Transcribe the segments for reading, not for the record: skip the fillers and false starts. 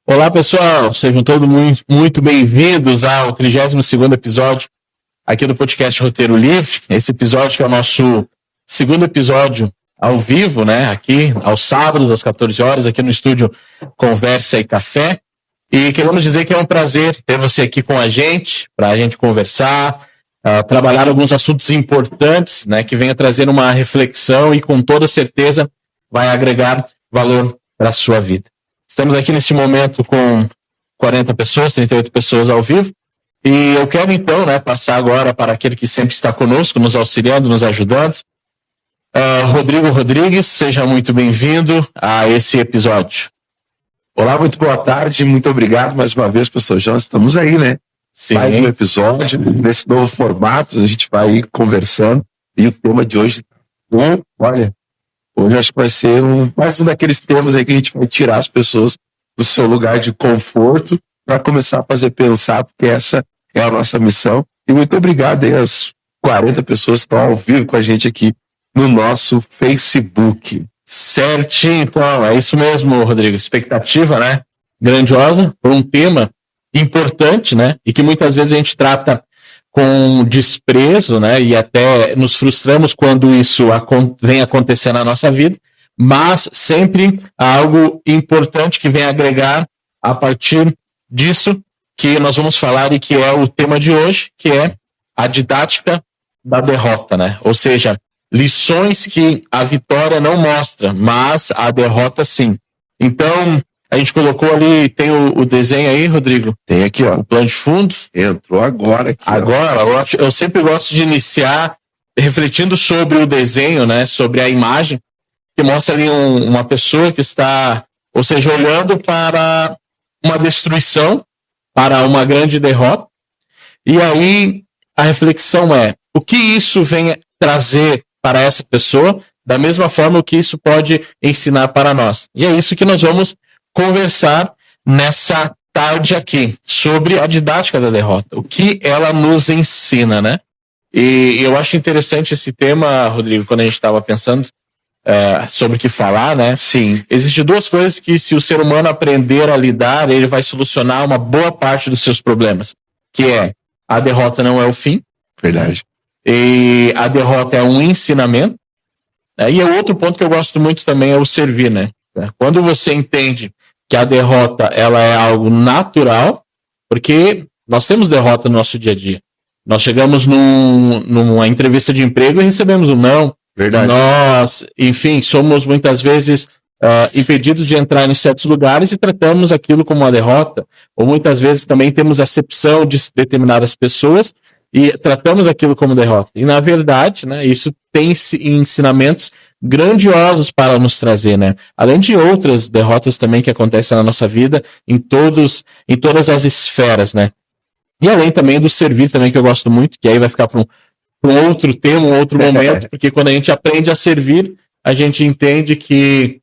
Olá, pessoal, sejam todos muito bem-vindos ao 32º episódio aqui do podcast Roteiro Livre. Esse episódio que é o nosso segundo episódio ao vivo, né? Aqui aos sábados, às 14 horas, aqui no estúdio Conversa e Café. E queremos dizer que é um prazer ter você aqui com a gente, para a gente conversar, trabalhar alguns assuntos importantes, né? Que venha trazer uma reflexão e com toda certeza vai agregar valor para a sua vida. Estamos aqui nesse momento com 40 pessoas, 38 pessoas ao vivo. E eu quero então, né, passar agora para aquele que sempre está conosco, nos auxiliando, nos ajudando. Rodrigo Rodrigues, seja muito bem-vindo a esse episódio. Olá, muito boa tarde, muito obrigado mais uma vez, professor João. Estamos aí, né? Sim. Mais um episódio, nesse novo formato, a gente vai ir conversando. E o tema de hoje, olha, hoje acho que vai ser mais um daqueles temas aí que a gente vai tirar as pessoas do seu lugar de conforto para começar a fazer pensar, porque essa é a nossa missão. E muito obrigado aí às 40 pessoas que estão ao vivo com a gente aqui no nosso Facebook. Certinho, então, é isso mesmo, Rodrigo. Expectativa, né? Grandiosa, por um tema importante, né? E que muitas vezes a gente trata com desprezo, né? E até nos frustramos quando isso vem acontecer na nossa vida, mas sempre há algo importante que vem agregar a partir disso que nós vamos falar e que é o tema de hoje, que é a didática da derrota, né? Ou seja, lições que a vitória não mostra, mas a derrota sim. Então, a gente colocou ali, tem o desenho aí, Rodrigo? Tem aqui, ó. O plano de fundo. Entrou agora aqui. Agora, eu sempre gosto de iniciar refletindo sobre o desenho, né? Sobre a imagem, que mostra ali uma pessoa que está, ou seja, olhando para uma destruição, para uma grande derrota. E aí, a reflexão é, o que isso vem trazer para essa pessoa, da mesma forma o que isso pode ensinar para nós. E é isso que nós vamos conversar nessa tarde aqui, sobre a didática da derrota, o que ela nos ensina, né? E eu acho interessante esse tema, Rodrigo, quando a gente estava pensando sobre o que falar, né? Sim. Existem duas coisas que, se o ser humano aprender a lidar, ele vai solucionar uma boa parte dos seus problemas, que é, a derrota não é o fim. Verdade. E a derrota é um ensinamento. E o outro ponto que eu gosto muito também é o servir, né? Quando você entende que a derrota ela é algo natural, porque nós temos derrota no nosso dia a dia. Nós chegamos numa entrevista de emprego e recebemos um não. Verdade. Nós, enfim, somos muitas vezes impedidos de entrar em certos lugares e tratamos aquilo como uma derrota. Ou muitas vezes também temos acepção de determinadas pessoas e tratamos aquilo como derrota. E, na verdade, né, isso tem ensinamentos grandiosos para nos trazer, né? Além de outras derrotas também que acontecem na nossa vida, em todas as esferas, né? E além também do servir também, que eu gosto muito, que aí vai ficar para um outro tema, um outro momento, porque quando a gente aprende a servir, a gente entende que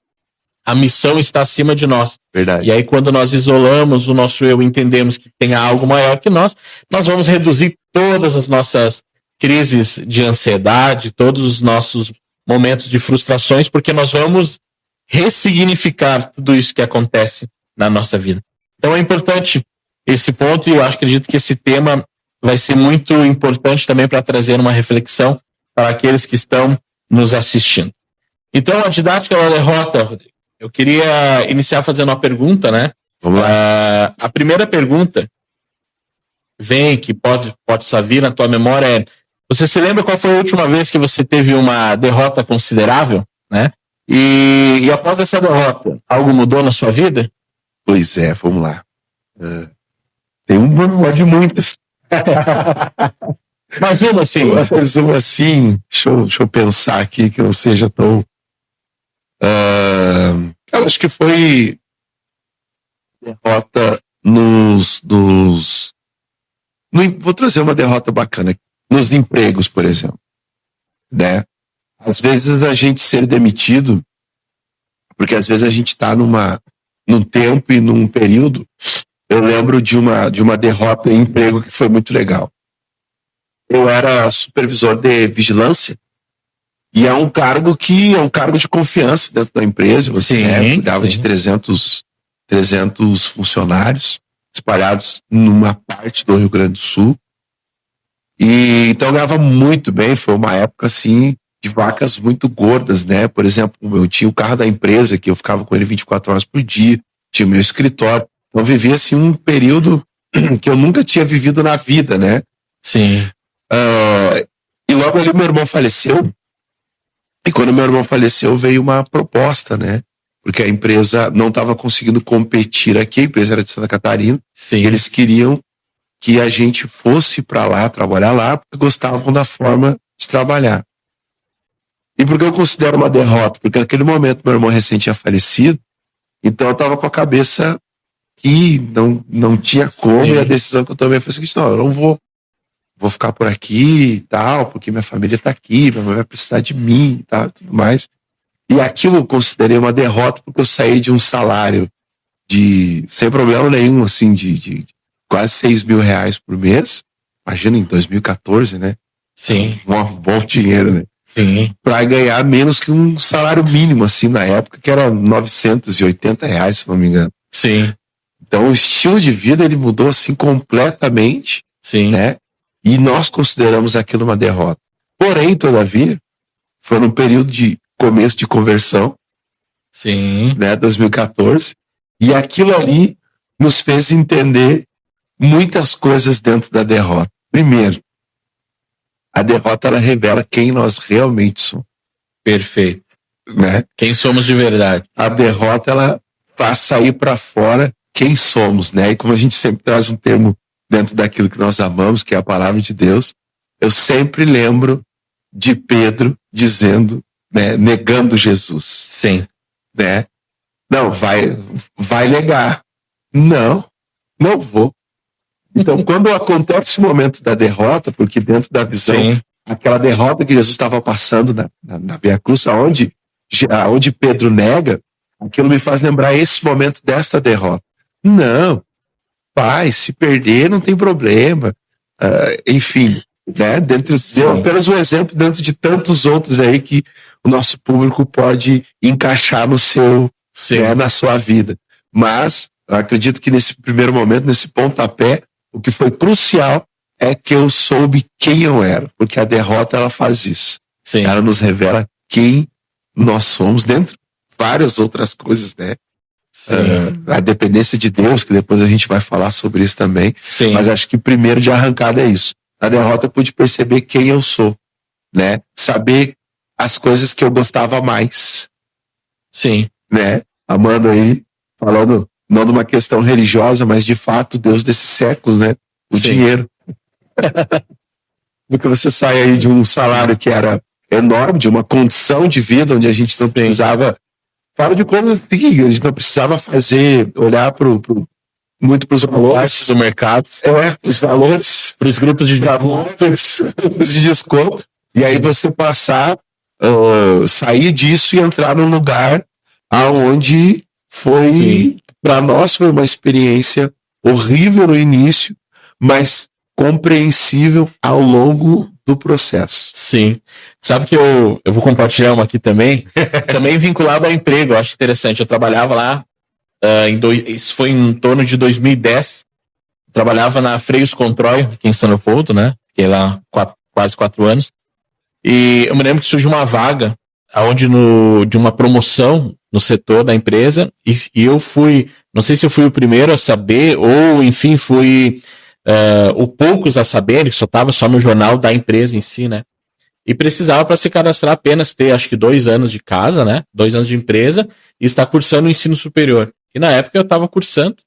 a missão está acima de nós. Verdade. E aí, quando nós isolamos o nosso eu, entendemos que tem algo maior que nós vamos reduzir todas as nossas crises de ansiedade, todos os nossos momentos de frustrações, porque nós vamos ressignificar tudo isso que acontece na nossa vida. Então é importante esse ponto, e eu acredito que esse tema vai ser muito importante também para trazer uma reflexão para aqueles que estão nos assistindo. Então, a didática da derrota, Rodrigo. Eu queria iniciar fazendo uma pergunta, né? Vamos lá. A primeira pergunta que pode vir na tua memória é: você se lembra qual foi a última vez que você teve uma derrota considerável, né? E após essa derrota, algo mudou na sua vida? Pois é, vamos lá. Tem uma de muitas. Mais uma, assim. Mais uma, assim. Deixa eu pensar aqui que não seja tão... eu acho que foi derrota vou trazer uma derrota bacana. Nos empregos, por exemplo. Né? Às vezes a gente ser demitido, porque às vezes a gente está num tempo e num período. Eu lembro de uma derrota em emprego que foi muito legal. Eu era supervisor de vigilância E é um cargo de confiança dentro da empresa. Você cuidava de 300 funcionários espalhados numa parte do Rio Grande do Sul. E então eu ganhava muito bem. Foi uma época assim de vacas muito gordas, né? Por exemplo, eu tinha o carro da empresa que eu ficava com ele 24 horas por dia, tinha o meu escritório. Então eu vivia assim um período que eu nunca tinha vivido na vida, né? Sim. E logo ali meu irmão faleceu. E quando meu irmão faleceu, veio uma proposta, né? Porque a empresa não estava conseguindo competir aqui, a empresa era de Santa Catarina. Sim. E eles queriam que a gente fosse para lá, trabalhar lá, porque gostavam da forma de trabalhar. E por que eu considero uma derrota? Porque naquele momento meu irmão recém tinha falecido, então eu estava com a cabeça que não tinha como, e a decisão que eu tomei foi a seguinte: não, eu não vou ficar por aqui e tal, porque minha família está aqui, minha mãe vai precisar de mim e tal, e tudo mais. E aquilo eu considerei uma derrota, porque eu saí de um salário sem problema nenhum, assim, de quase 6 mil reais por mês. Imagina, em 2014, né? Sim. Um bom dinheiro, né? Sim. Para ganhar menos que um salário mínimo, assim, na época, que era 980 reais, se não me engano. Sim. Então, o estilo de vida, ele mudou, assim, completamente. Sim. Né? E nós consideramos aquilo uma derrota. Porém, todavia, foi num período de começo de conversão. Sim. Né? 2014. E aquilo ali nos fez entender muitas coisas dentro da derrota. Primeiro, a derrota, ela revela quem nós realmente somos. Perfeito. Né? Quem somos de verdade. A derrota, ela faz sair para fora quem somos, né? E como a gente sempre traz um termo dentro daquilo que nós amamos, que é a palavra de Deus, eu sempre lembro de Pedro dizendo, né, negando Jesus. Sim. Né? Não, vai negar. Não vou. Então, quando acontece o momento da derrota, porque dentro da visão, sim, aquela derrota que Jesus estava passando na Via Cruz, onde Pedro nega, aquilo me faz lembrar esse momento desta derrota. Não, pai, se perder não tem problema. Enfim, né? Deu apenas um exemplo dentro de tantos outros aí que o nosso público pode encaixar no seu, né, na sua vida. Mas eu acredito que nesse primeiro momento, nesse pontapé, o que foi crucial é que eu soube quem eu era, porque a derrota, ela faz isso. Sim. Ela nos revela quem nós somos, dentro de várias outras coisas, né? A dependência de Deus, que depois a gente vai falar sobre isso também. Sim. Mas acho que primeiro de arrancada é isso. Na derrota eu pude perceber quem eu sou, né? Saber as coisas que eu gostava mais. Sim. Né? Amando aí, falando não de uma questão religiosa, mas de fato Deus desses séculos, né? O dinheiro. Porque você sai aí de um salário que era enorme, de uma condição de vida onde a gente não precisava, falo de coisas assim, a gente não precisava olhar muito para os valores do mercado, os valores, para os grupos de desconto, e aí você sair disso e entrar num lugar aonde para nós foi uma experiência horrível no início, mas compreensível ao longo do processo. Sim. Sabe que eu vou compartilhar uma aqui também, também vinculado ao emprego, eu acho interessante. Eu trabalhava lá, isso foi em torno de 2010, trabalhava na Freios Controil, aqui em São Leopoldo, né? Fiquei lá quase 4 anos. E eu me lembro que surgiu uma vaga, de uma promoção no setor da empresa, e eu fui, não sei se eu fui o primeiro a saber, ou enfim, fui o poucos a saber, que só estava só no jornal da empresa em si, né? E precisava, para se cadastrar, apenas ter, acho que 2 anos de casa, né? 2 anos de empresa, e estar cursando o ensino superior. E na época eu estava cursando,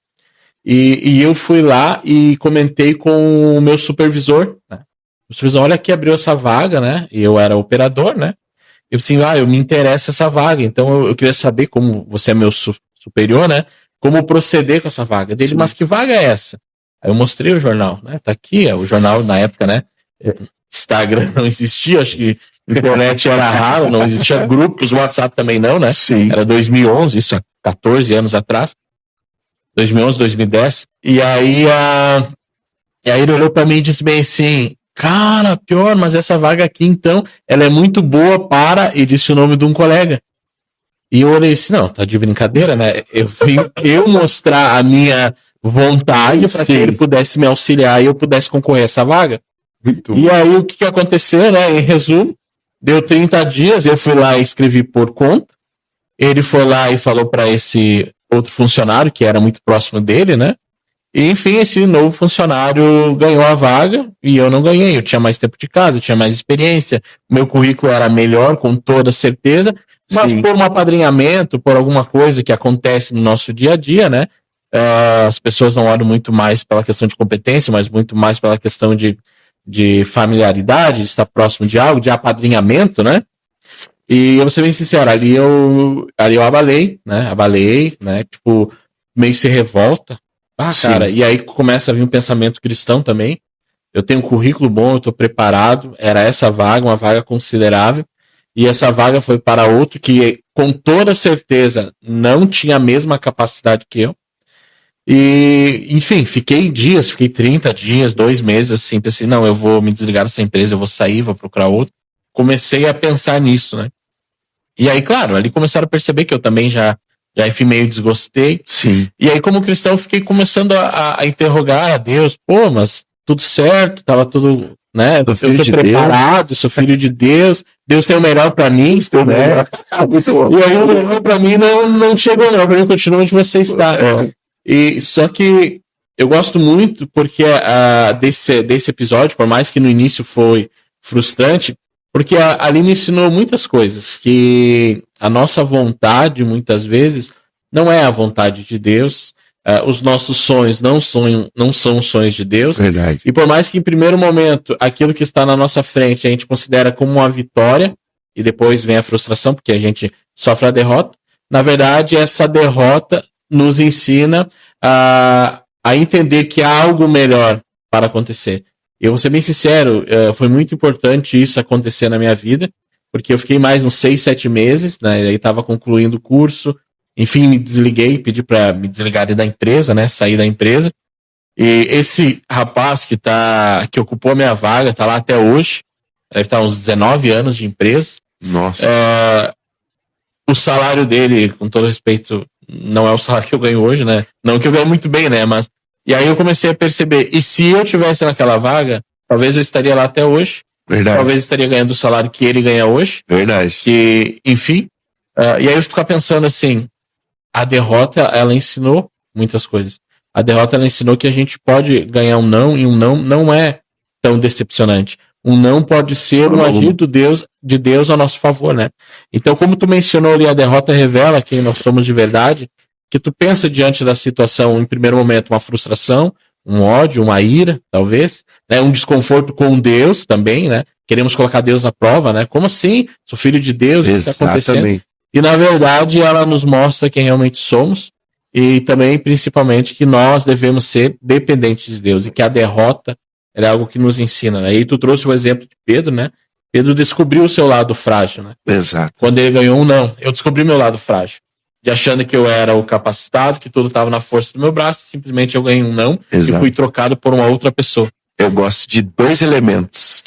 e eu fui lá e comentei com o meu supervisor, né? O supervisor, olha, aqui abriu essa vaga, né? E eu era operador, né? Eu assim, eu me interessa essa vaga, então eu queria saber, como você é meu superior, né? Como proceder com essa vaga dele. Sim. Mas que vaga é essa? Aí eu mostrei o jornal, né? Tá aqui, o jornal na época, né? Instagram não existia, acho que internet era raro, não existia grupos, WhatsApp também não, né? Sim. Era 2011, isso há 14 anos atrás. 2011, 2010. E aí ele olhou pra mim e disse bem assim, cara, pior, mas essa vaga aqui, então, ela é muito boa para, e disse o nome de um colega. E eu olhei assim, não, tá de brincadeira, né? Eu vim eu mostrar a minha vontade para que ele pudesse me auxiliar e eu pudesse concorrer a essa vaga. E aí, o que aconteceu, né? Em resumo, deu 30 dias, eu fui lá e escrevi por conta. Ele foi lá e falou para esse outro funcionário, que era muito próximo dele, né? E, enfim, esse novo funcionário ganhou a vaga e eu não ganhei. Eu tinha mais tempo de casa, eu tinha mais experiência, meu currículo era melhor, com toda certeza, mas por um apadrinhamento, por alguma coisa que acontece no nosso dia a dia, né? As pessoas não olham muito mais pela questão de competência, mas muito mais pela questão de familiaridade, de estar próximo de algo, de apadrinhamento, né? E eu vou ser bem sincero, ali eu abalei, né? Tipo, meio se revolta. Cara, e aí começa a vir um pensamento cristão também. Eu tenho um currículo bom, eu tô preparado. Era essa vaga, uma vaga considerável. E essa vaga foi para outro que, com toda certeza, não tinha a mesma capacidade que eu. E, enfim, fiquei 30 dias, 2 meses, assim, pensei, não, eu vou me desligar dessa empresa, eu vou sair, vou procurar outro. Comecei a pensar nisso, né? E aí, claro, ali começaram a perceber que eu também já enfim, meio desgostei. Sim. E aí, como cristão, fiquei começando a interrogar a Deus. Pô, mas tudo certo, tava tudo, né? Eu tô preparado, sou filho de Deus. Deus tem o melhor pra mim, né? E aí, o melhor pra mim não chegou, não. Pra mim, continua onde você está. E só que eu gosto muito porque desse episódio, por mais que no início foi frustrante, porque ali me ensinou muitas coisas, que a nossa vontade, muitas vezes, não é a vontade de Deus, os nossos sonhos não são sonhos de Deus. Verdade. E por mais que em primeiro momento, aquilo que está na nossa frente a gente considera como uma vitória, e depois vem a frustração, porque a gente sofre a derrota, na verdade, essa derrota nos ensina a entender que há algo melhor para acontecer. Eu vou ser bem sincero, foi muito importante isso acontecer na minha vida, porque eu fiquei mais uns 6, 7 meses, né? Aí estava concluindo o curso, enfim, me desliguei, pedi para me desligar da empresa, né? Sair da empresa. E esse rapaz que ocupou a minha vaga, tá lá até hoje, deve estar uns 19 anos de empresa. Nossa. O salário dele, com todo respeito, não é o salário que eu ganho hoje, né? Não que eu ganho muito bem, né? Mas e aí eu comecei a perceber, e se eu tivesse naquela vaga, talvez eu estaria lá até hoje. Verdade. Talvez eu estaria ganhando o salário que ele ganha hoje. Verdade. Que, enfim. E aí eu fico pensando assim, a derrota, ela ensinou muitas coisas. A derrota, ela ensinou que a gente pode ganhar um não, e um não é tão decepcionante. Um não pode ser um agir de Deus a nosso favor, né? Então, como tu mencionou ali, a derrota revela quem nós somos de verdade, que tu pensa diante da situação, em primeiro momento, uma frustração, um ódio, uma ira, talvez, né? Um desconforto com Deus também, né? Queremos colocar Deus à prova, né? Como assim? Sou filho de Deus, o que está acontecendo? E, na verdade, ela nos mostra quem realmente somos e também, principalmente, que nós devemos ser dependentes de Deus e que a derrota é algo que nos ensina, né? E tu trouxe o exemplo de Pedro, né? Pedro descobriu o seu lado frágil, né? Exato. Quando ele ganhou um não, eu descobri meu lado frágil. De achando que eu era o capacitado, que tudo estava na força do meu braço, simplesmente eu ganhei um não. Exato. E fui trocado por uma outra pessoa. Eu gosto de dois elementos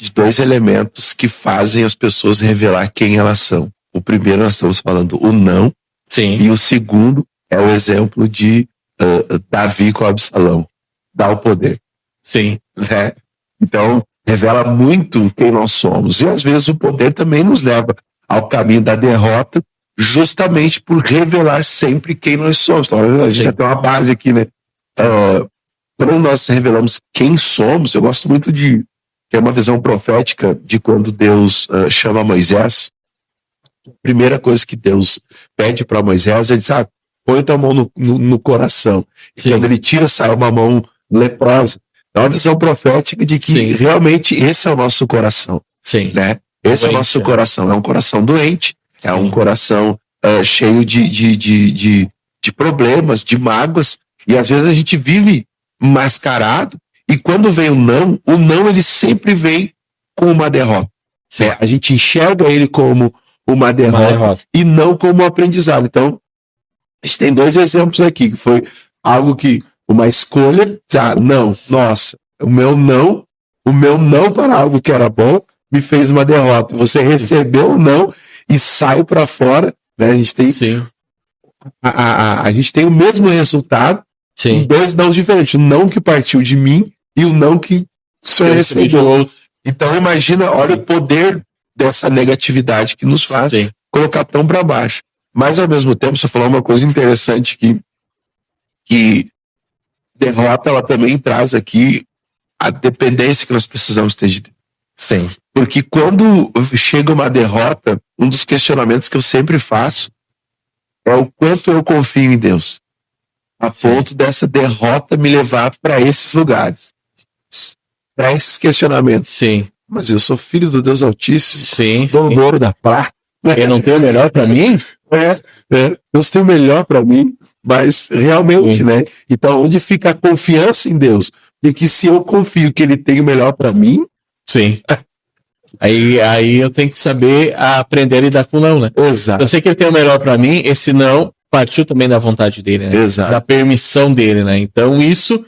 que fazem as pessoas revelar quem elas são. O primeiro, nós estamos falando o não. Sim. E o segundo é o exemplo de Davi com Absalão. Dá o poder. Sim. Né? Então, revela muito quem nós somos. E às vezes o poder também nos leva ao caminho da derrota, justamente por revelar sempre quem nós somos. Então, a gente já tem uma base aqui, né? Quando nós revelamos quem somos, eu gosto muito que é uma visão profética de quando Deus chama Moisés. A primeira coisa que Deus pede para Moisés é dizer, põe tua mão no coração. E quando ele tira, sai uma mão leprosa. É uma visão profética de que realmente esse é o nosso coração. Sim. Né? Esse é o nosso coração. É um coração doente, é um coração cheio de problemas, de mágoas. E às vezes a gente vive mascarado. E quando vem o não ele sempre vem com uma derrota. A gente enxerga ele como uma derrota e não como um aprendizado. Então, a gente tem dois exemplos aqui, que foi algo que uma escolha, nossa, o meu não O meu não para algo que era bom me fez uma derrota. Você recebeu o não e sai para fora, né? A gente tem, a gente tem o mesmo resultado em dois não diferentes. O não que partiu de mim e o não que o senhor recebeu. Então imagina, olha o poder dessa negatividade que nos faz colocar tão para baixo. Mas ao mesmo tempo, você falou uma coisa interessante que derrota, ela também traz aqui a dependência que nós precisamos ter de Deus. Sim. Porque quando chega uma derrota, um dos questionamentos que eu sempre faço é o quanto eu confio em Deus. A ponto dessa derrota me levar para esses lugares. Para esses questionamentos. Sim. Mas eu sou filho do Deus Altíssimo. Sim. Dono do ouro da prata. Ele não tem o melhor para mim? Deus tem o melhor para mim. Mas realmente, né? Então, onde fica a confiança em Deus? Porque se eu confio que Ele tem o melhor para mim... Sim. Aí eu tenho que saber aprender a lidar com o não, né? Exato. Eu sei que Ele tem o melhor para mim, esse não partiu também da vontade dele, né? Exato. Da permissão dele, né? Então isso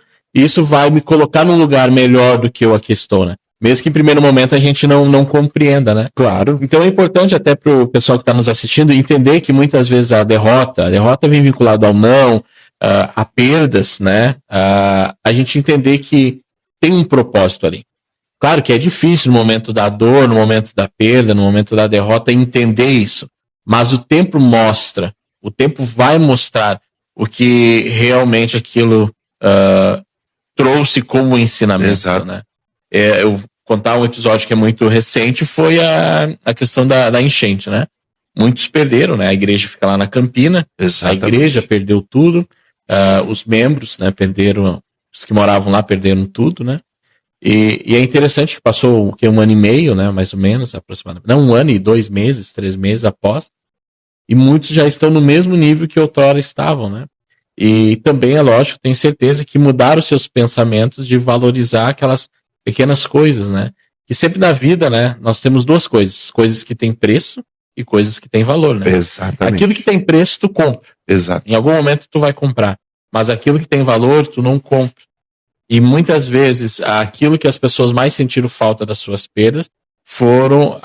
vai me colocar num lugar melhor do que eu aqui estou, né? Mesmo que em primeiro momento a gente não compreenda, né? Claro. Então é importante até para o pessoal que está nos assistindo entender que muitas vezes a derrota vem vinculada ao não, a perdas, né? A gente entender que tem um propósito ali. Claro que é difícil no momento da dor, no momento da perda, no momento da derrota, entender isso. Mas o tempo vai mostrar o que realmente aquilo trouxe como ensinamento. Exato. Né? Eu vou contar um episódio que é muito recente, foi a questão da enchente, né? Muitos perderam, né? A igreja fica lá na Campina, Exatamente. A igreja perdeu tudo, os membros, né, perderam, os que moravam lá perderam tudo, né? E é interessante que passou um ano e meio, né, mais ou menos, aproximadamente. Não, 1 ano e 2 meses, 3 meses após. E muitos já estão no mesmo nível que outrora estavam, né? E também, é lógico, tenho certeza que mudaram seus pensamentos de valorizar aquelas pequenas coisas, né? Que sempre na vida, né, nós temos duas coisas. Coisas que têm preço e coisas que têm valor, né? Exatamente. Aquilo que tem preço, tu compra. Exato. Em algum momento tu vai comprar. Mas aquilo que tem valor, tu não compra. E muitas vezes, aquilo que as pessoas mais sentiram falta das suas perdas foram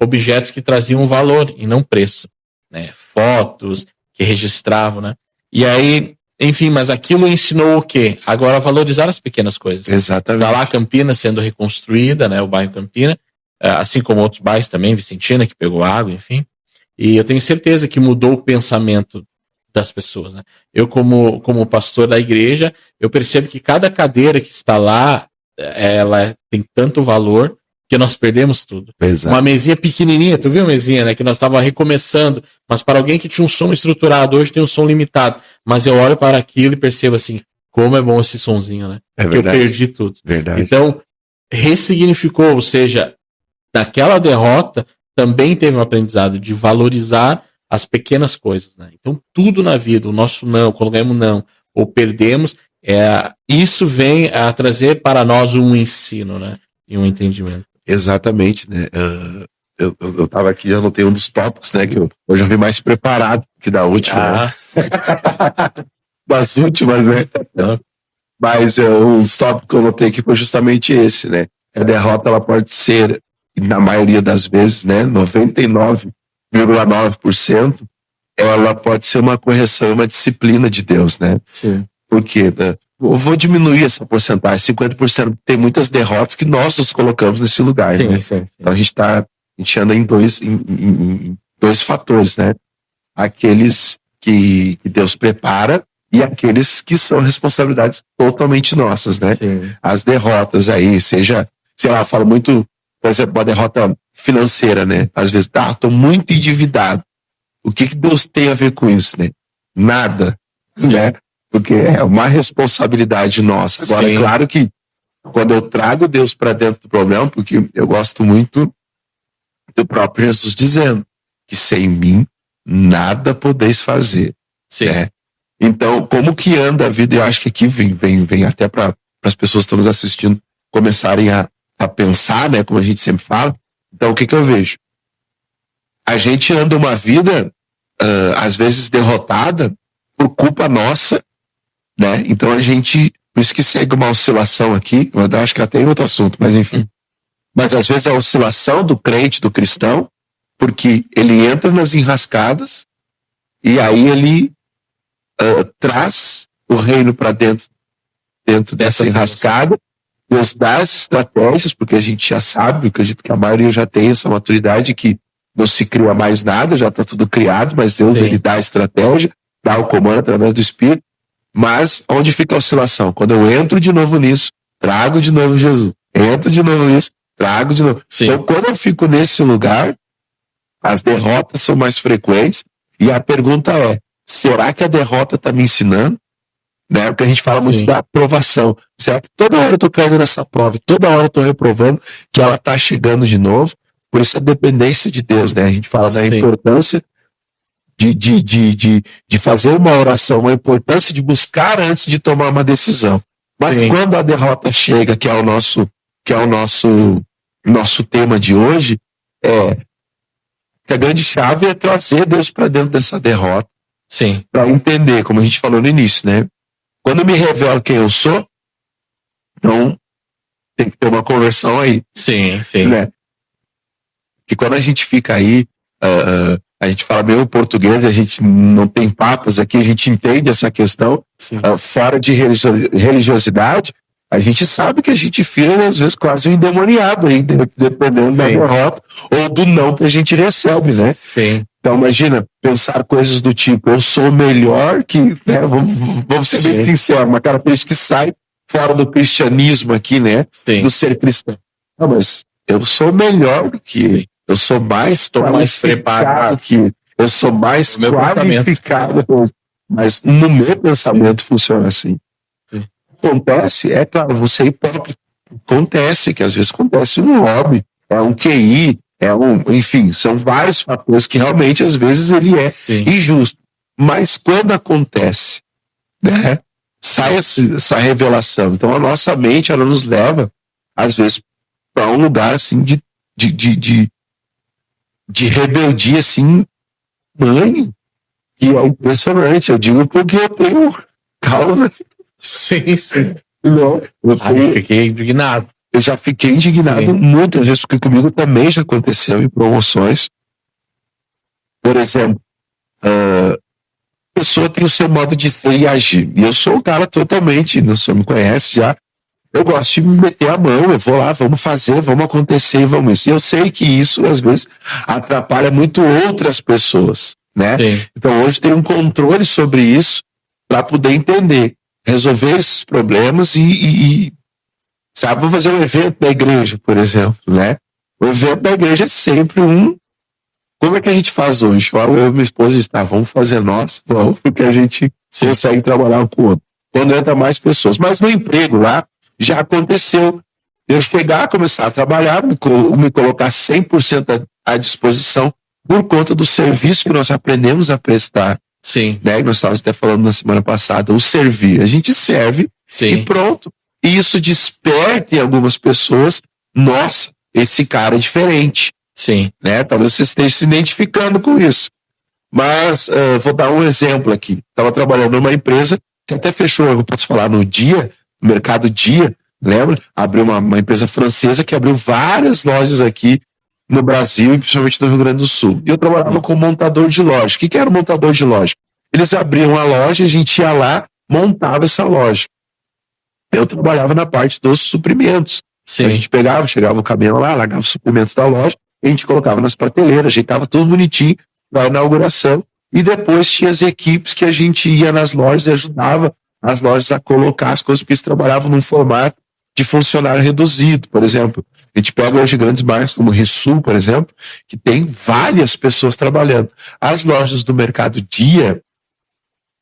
objetos que traziam valor e não preço, né? Fotos que registravam, né? E aí, enfim, mas aquilo ensinou o quê? Agora valorizar as pequenas coisas. Exatamente. Está lá a Campina sendo reconstruída, né? O bairro Campina, assim como outros bairros também, Vicentina, que pegou água, enfim. E eu tenho certeza que mudou o pensamento das pessoas, né? Eu, como pastor da igreja, eu percebo que cada cadeira que está lá, ela tem tanto valor que nós perdemos tudo. Exato. Uma mesinha pequenininha, tu viu a mesinha, né? Que nós estávamos recomeçando, mas para alguém que tinha um som estruturado, hoje tem um som limitado. Mas eu olho para aquilo e percebo assim, como é bom esse sonzinho, né? É porque verdade. eu perdi tudo. Verdade. Então, ressignificou, ou seja, daquela derrota também teve um aprendizado de valorizar as pequenas coisas, né? Então, tudo na vida, o nosso não, quando ganhamos não, ou perdemos, isso vem a trazer para nós um ensino, né? E um entendimento. Exatamente, né? Eu tava aqui, eu anotei um dos tópicos, né? Que eu já vi mais preparado que da última. Né? Das últimas, né? Mas os tópicos que eu anotei aqui foi justamente esse, né? A derrota, ela pode ser, na maioria das vezes, né? 99,9%, ela pode ser uma correção, uma disciplina de Deus, né? Sim. Por quê? Eu vou diminuir essa porcentagem, 50%. Tem muitas derrotas que nós nos colocamos nesse lugar, Sim, né? sim. Então a gente anda em dois fatores, né? Aqueles que Deus prepara e aqueles que são responsabilidades totalmente nossas, né? Sim. As derrotas aí, seja, sei lá, eu falo muito, por exemplo, uma derrota financeira, né? Às vezes, tô muito endividado. O que Deus tem a ver com isso, né? Nada, né? Porque é uma responsabilidade nossa. Agora, Sim. é claro que quando eu trago Deus para dentro do problema, porque eu gosto muito do próprio Jesus dizendo que sem mim nada podeis fazer. Sim. Né? Então, como que anda a vida? Eu acho que aqui vem até para as pessoas que estão nos assistindo começarem a pensar, né? Como a gente sempre fala. Então, o que eu vejo? A gente anda uma vida, às vezes, derrotada por culpa nossa, né? Então a gente Por isso que segue uma oscilação aqui, eu acho que até em outro assunto, mas enfim. Mas às vezes a oscilação do crente, do cristão, porque ele entra nas enrascadas e aí ele traz o reino para dentro dessa enrascada. Deus dá as estratégias, porque a gente já sabe, eu acredito que a maioria já tem essa maturidade, que não se cria mais nada, já está tudo criado, mas Deus ele dá a estratégia, dá o comando através do Espírito. Mas onde fica a oscilação? Quando eu entro de novo nisso, trago de novo Jesus. Entro de novo nisso, trago de novo. Sim. Então, quando eu fico nesse lugar, as derrotas são mais frequentes. E a pergunta é, será que a derrota está me ensinando? Né? Porque a gente fala muito da aprovação. Certo? Toda hora eu estou caindo nessa prova, toda hora eu estou reprovando, que ela está chegando de novo. Por isso a dependência de Deus. Né? A gente fala da importância de fazer uma oração, a importância de buscar antes de tomar uma decisão. Mas quando a derrota chega, que é o nosso tema de hoje, que a grande chave é trazer Deus para dentro dessa derrota, para entender, como a gente falou no início, né? Quando eu me revelo quem eu sou, então tem que ter uma conversão aí. Né? Que quando a gente fica aí, a gente fala meio português, a gente não tem papas aqui, a gente entende essa questão. Fora de religiosidade, a gente sabe que a gente fica, às vezes, quase um endemoniado aí, dependendo da derrota ou do não que a gente recebe, né? Então, imagina, pensar coisas do tipo, eu sou melhor que... Né? Vamos ser bem sinceros, uma característica que sai fora do cristianismo aqui, né? Do ser cristão. Não, mas eu sou melhor do que... Eu sou mais preparado que eu sou mais qualificado, mas no meu pensamento funciona assim. Acontece, é claro, você é hipócrita. Acontece, que às vezes acontece um hobby, é um QI, enfim, são vários fatores que realmente às vezes ele é injusto. Mas quando acontece, né, sai essa revelação. Então a nossa mente, ela nos leva, às vezes, para um lugar assim de rebeldia, assim, mãe, que é impressionante. Eu digo porque eu tenho causa. Não, eu fiquei indignado. Eu já fiquei indignado muitas vezes, porque comigo também já aconteceu em promoções. Por exemplo, a pessoa tem o seu modo de ser e agir. E eu sou um cara totalmente, o senhor me conhece já, eu gosto de me meter a mão, eu vou lá, vamos fazer, vamos acontecer, vamos isso. E eu sei que isso, às vezes, atrapalha muito outras pessoas, né? Então, hoje tem um controle sobre isso para poder entender, resolver esses problemas sabe, vamos fazer um evento da igreja, por exemplo, né? O evento da igreja é sempre como é que a gente faz hoje? Eu e minha esposa está, vamos fazer nós, vamos, porque a gente consegue trabalhar um com o outro. Quando entra mais pessoas. Mas no emprego lá, já aconteceu. Eu chegar, começar a trabalhar, me colocar 100% à disposição por conta do serviço que nós aprendemos a prestar. Né? Nós estávamos até falando na semana passada, o servir. A gente serve e pronto. E isso desperta em algumas pessoas, nossa, esse cara é diferente. Né? Talvez você esteja se identificando com isso. Mas vou dar um exemplo aqui. Estava trabalhando numa empresa que até fechou, eu posso falar, no Mercado Dia, lembra? Abriu uma empresa francesa que abriu várias lojas aqui no Brasil e principalmente no Rio Grande do Sul. E eu trabalhava com montador de loja. O que era um montador de loja? Eles abriam a loja, a gente ia lá, montava essa loja. Eu trabalhava na parte dos suprimentos. A gente chegava o caminhão lá, largava os suprimentos da loja, a gente colocava nas prateleiras, ajeitava tudo bonitinho na inauguração. E depois tinha as equipes que a gente ia nas lojas e ajudava as lojas a colocar as coisas, porque eles trabalhavam num formato de funcionário reduzido. Por exemplo, a gente pega hoje grandes marcas como Rissul, por exemplo, que tem várias pessoas trabalhando. As lojas do Mercado Dia,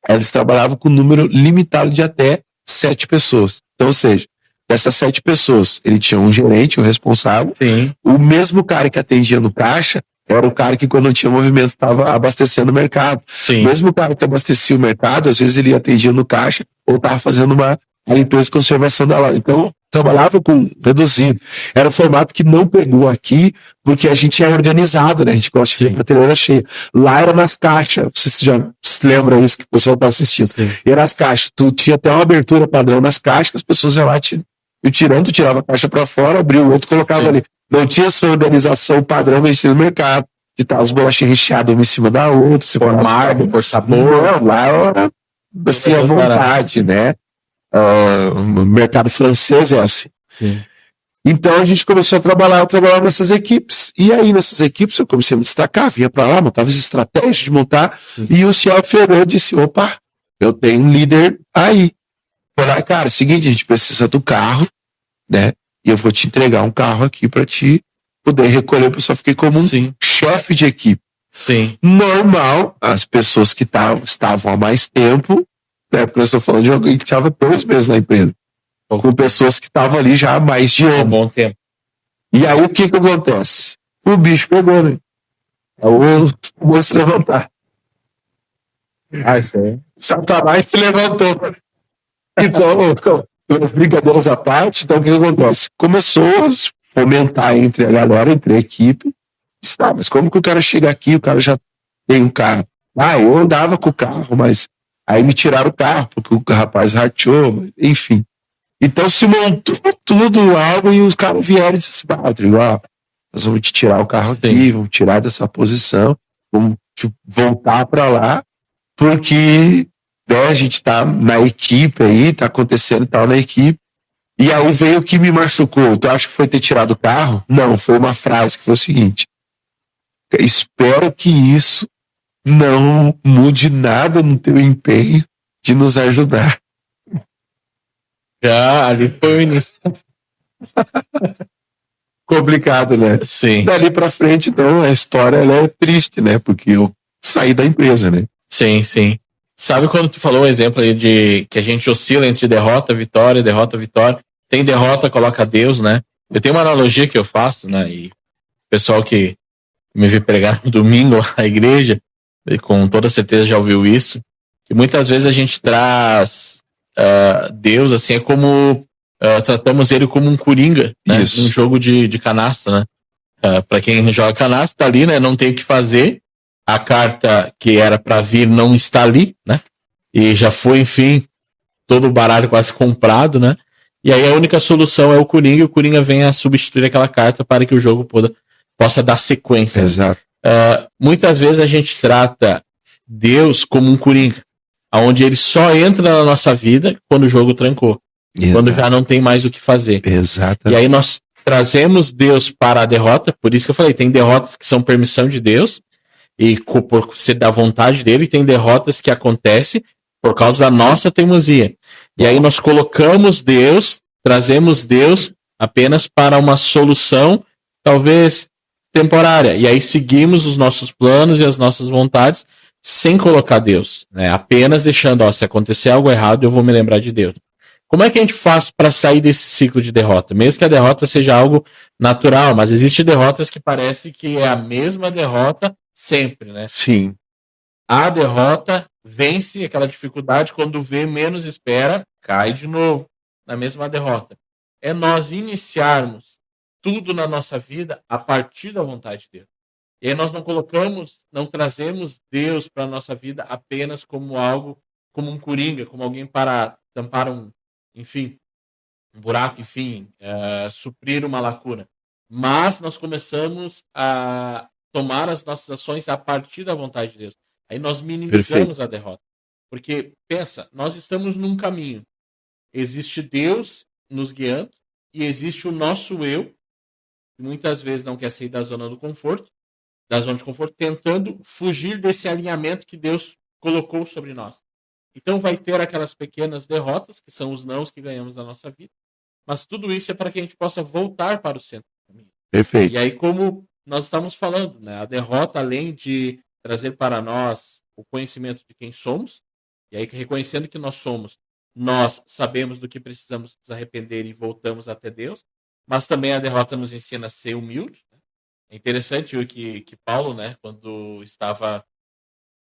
elas trabalhavam com um número limitado de até 7 pessoas. Então, ou seja, dessas 7 pessoas, ele tinha um gerente, um responsável. O mesmo cara que atendia no caixa era o cara que, quando não tinha movimento, estava abastecendo o mercado. O mesmo cara que abastecia o mercado, às vezes ele atendia no caixa ou estava fazendo a limpeza e conservação da loja. Então, trabalhava com reduzido. Era um formato que não pegou aqui, porque a gente é organizado, né? A gente gosta de ter prateleira cheia. Lá era nas caixas, não sei se já se lembra isso que o pessoal tá assistindo. Sim. E era nas caixas. Tu tinha até uma abertura padrão nas caixas, que as pessoas iam lá e tirando, tu tirava a caixa para fora, abria o outro, colocava ali. Não tinha essa organização padrão que a gente tem no mercado, de estar os bolachinhas recheadas uma em cima da outra, Por marca, por sabor. Não, lá era assim, à vontade, né? O mercado francês é assim. Sim. Então a gente começou a trabalhar nessas equipes. E aí nessas equipes eu comecei a me destacar, vinha para lá, montava as estratégias de montar. Sim. E o senhor Ferreira disse: opa, eu tenho um líder aí. Falei: cara, é o seguinte, a gente precisa do carro, né? E eu vou te entregar um carro aqui para te poder recolher. O pessoal, fiquei como um chefe de equipe. Sim. Normal, as pessoas que estavam há mais tempo, né? Porque nós estamos falando de alguém que estava 2 meses na empresa. Com pessoas que estavam ali já há mais de ano. Um bom tempo. E aí o que acontece? O bicho pegou, né? O moço se levantar. Satanás se levantou. Então, brincadeiras à parte, então o que acontece? Começou a fomentar entre a galera, entre a equipe. Está, mas como que o cara chega aqui, o cara já tem um carro? Eu andava com o carro, mas aí me tiraram o carro, porque o rapaz rateou, enfim. Então se montou tudo algo e os caras vieram e disseram assim: Rodrigo, nós vamos te tirar o carro aqui, vamos tirar dessa posição, vamos te voltar para lá, porque né, a gente tá na equipe aí, tá acontecendo e tal na equipe. E aí veio o que me machucou. Tu acha que foi ter tirado o carro? Não, foi uma frase que foi o seguinte: espero que isso não mude nada no teu empenho de nos ajudar. Já ali foi o início. Complicado, né? Sim. Dali pra frente, então, a história ela é triste, né? Porque eu saí da empresa, né? Sim, sim. Sabe quando tu falou o exemplo aí de que a gente oscila entre derrota, vitória, tem derrota, coloca Deus, né? Eu tenho uma analogia que eu faço, né? E o pessoal que me viu pregar no domingo na igreja, com toda certeza já ouviu isso, que muitas vezes a gente traz Deus, assim, é como tratamos ele como um coringa, né? Isso. Num jogo de canasta, né? Para quem joga canasta, tá ali, né? Não tem o que fazer. A carta que era para vir não está ali, né? E já foi, enfim, todo o baralho quase comprado, né? E aí a única solução é o Coringa, e o Coringa vem a substituir aquela carta para que o jogo possa dar sequência. Exato. Muitas vezes a gente trata Deus como um Coringa, onde ele só entra na nossa vida quando o jogo trancou. Exato. Quando já não tem mais o que fazer. Exato. E aí nós trazemos Deus para a derrota, por isso que eu falei, tem derrotas que são permissão de Deus, e por ser da vontade dele, tem derrotas que acontecem por causa da nossa teimosia. E aí nós colocamos Deus, trazemos Deus apenas para uma solução, talvez temporária. E aí seguimos os nossos planos e as nossas vontades sem colocar Deus, né? Apenas deixando, se acontecer algo errado, eu vou me lembrar de Deus. Como é que a gente faz para sair desse ciclo de derrota? Mesmo que a derrota seja algo natural, mas existem derrotas que parece que é a mesma derrota sempre, né? Sim. A derrota vence aquela dificuldade, quando vê menos espera, cai de novo na mesma derrota. É nós iniciarmos tudo na nossa vida a partir da vontade de Deus. E aí nós não trazemos Deus para a nossa vida apenas como algo, como um coringa, como alguém para tampar um buraco, suprir uma lacuna. Mas nós começamos a tomar as nossas ações a partir da vontade de Deus. Aí nós minimizamos a derrota. Porque, pensa, nós estamos num caminho. Existe Deus nos guiando e existe o nosso eu, que muitas vezes não quer sair da zona de conforto, tentando fugir desse alinhamento que Deus colocou sobre nós. Então vai ter aquelas pequenas derrotas, que são os nãos que ganhamos na nossa vida, mas tudo isso é para que a gente possa voltar para o centro do caminho. Perfeito. E aí, como nós estamos falando, né, a derrota, além de trazer para nós o conhecimento de quem somos, e aí reconhecendo que nós somos, nós sabemos do que precisamos nos arrepender e voltamos até Deus, mas também a derrota nos ensina a ser humilde. Né? É interessante o que Paulo, né, quando estava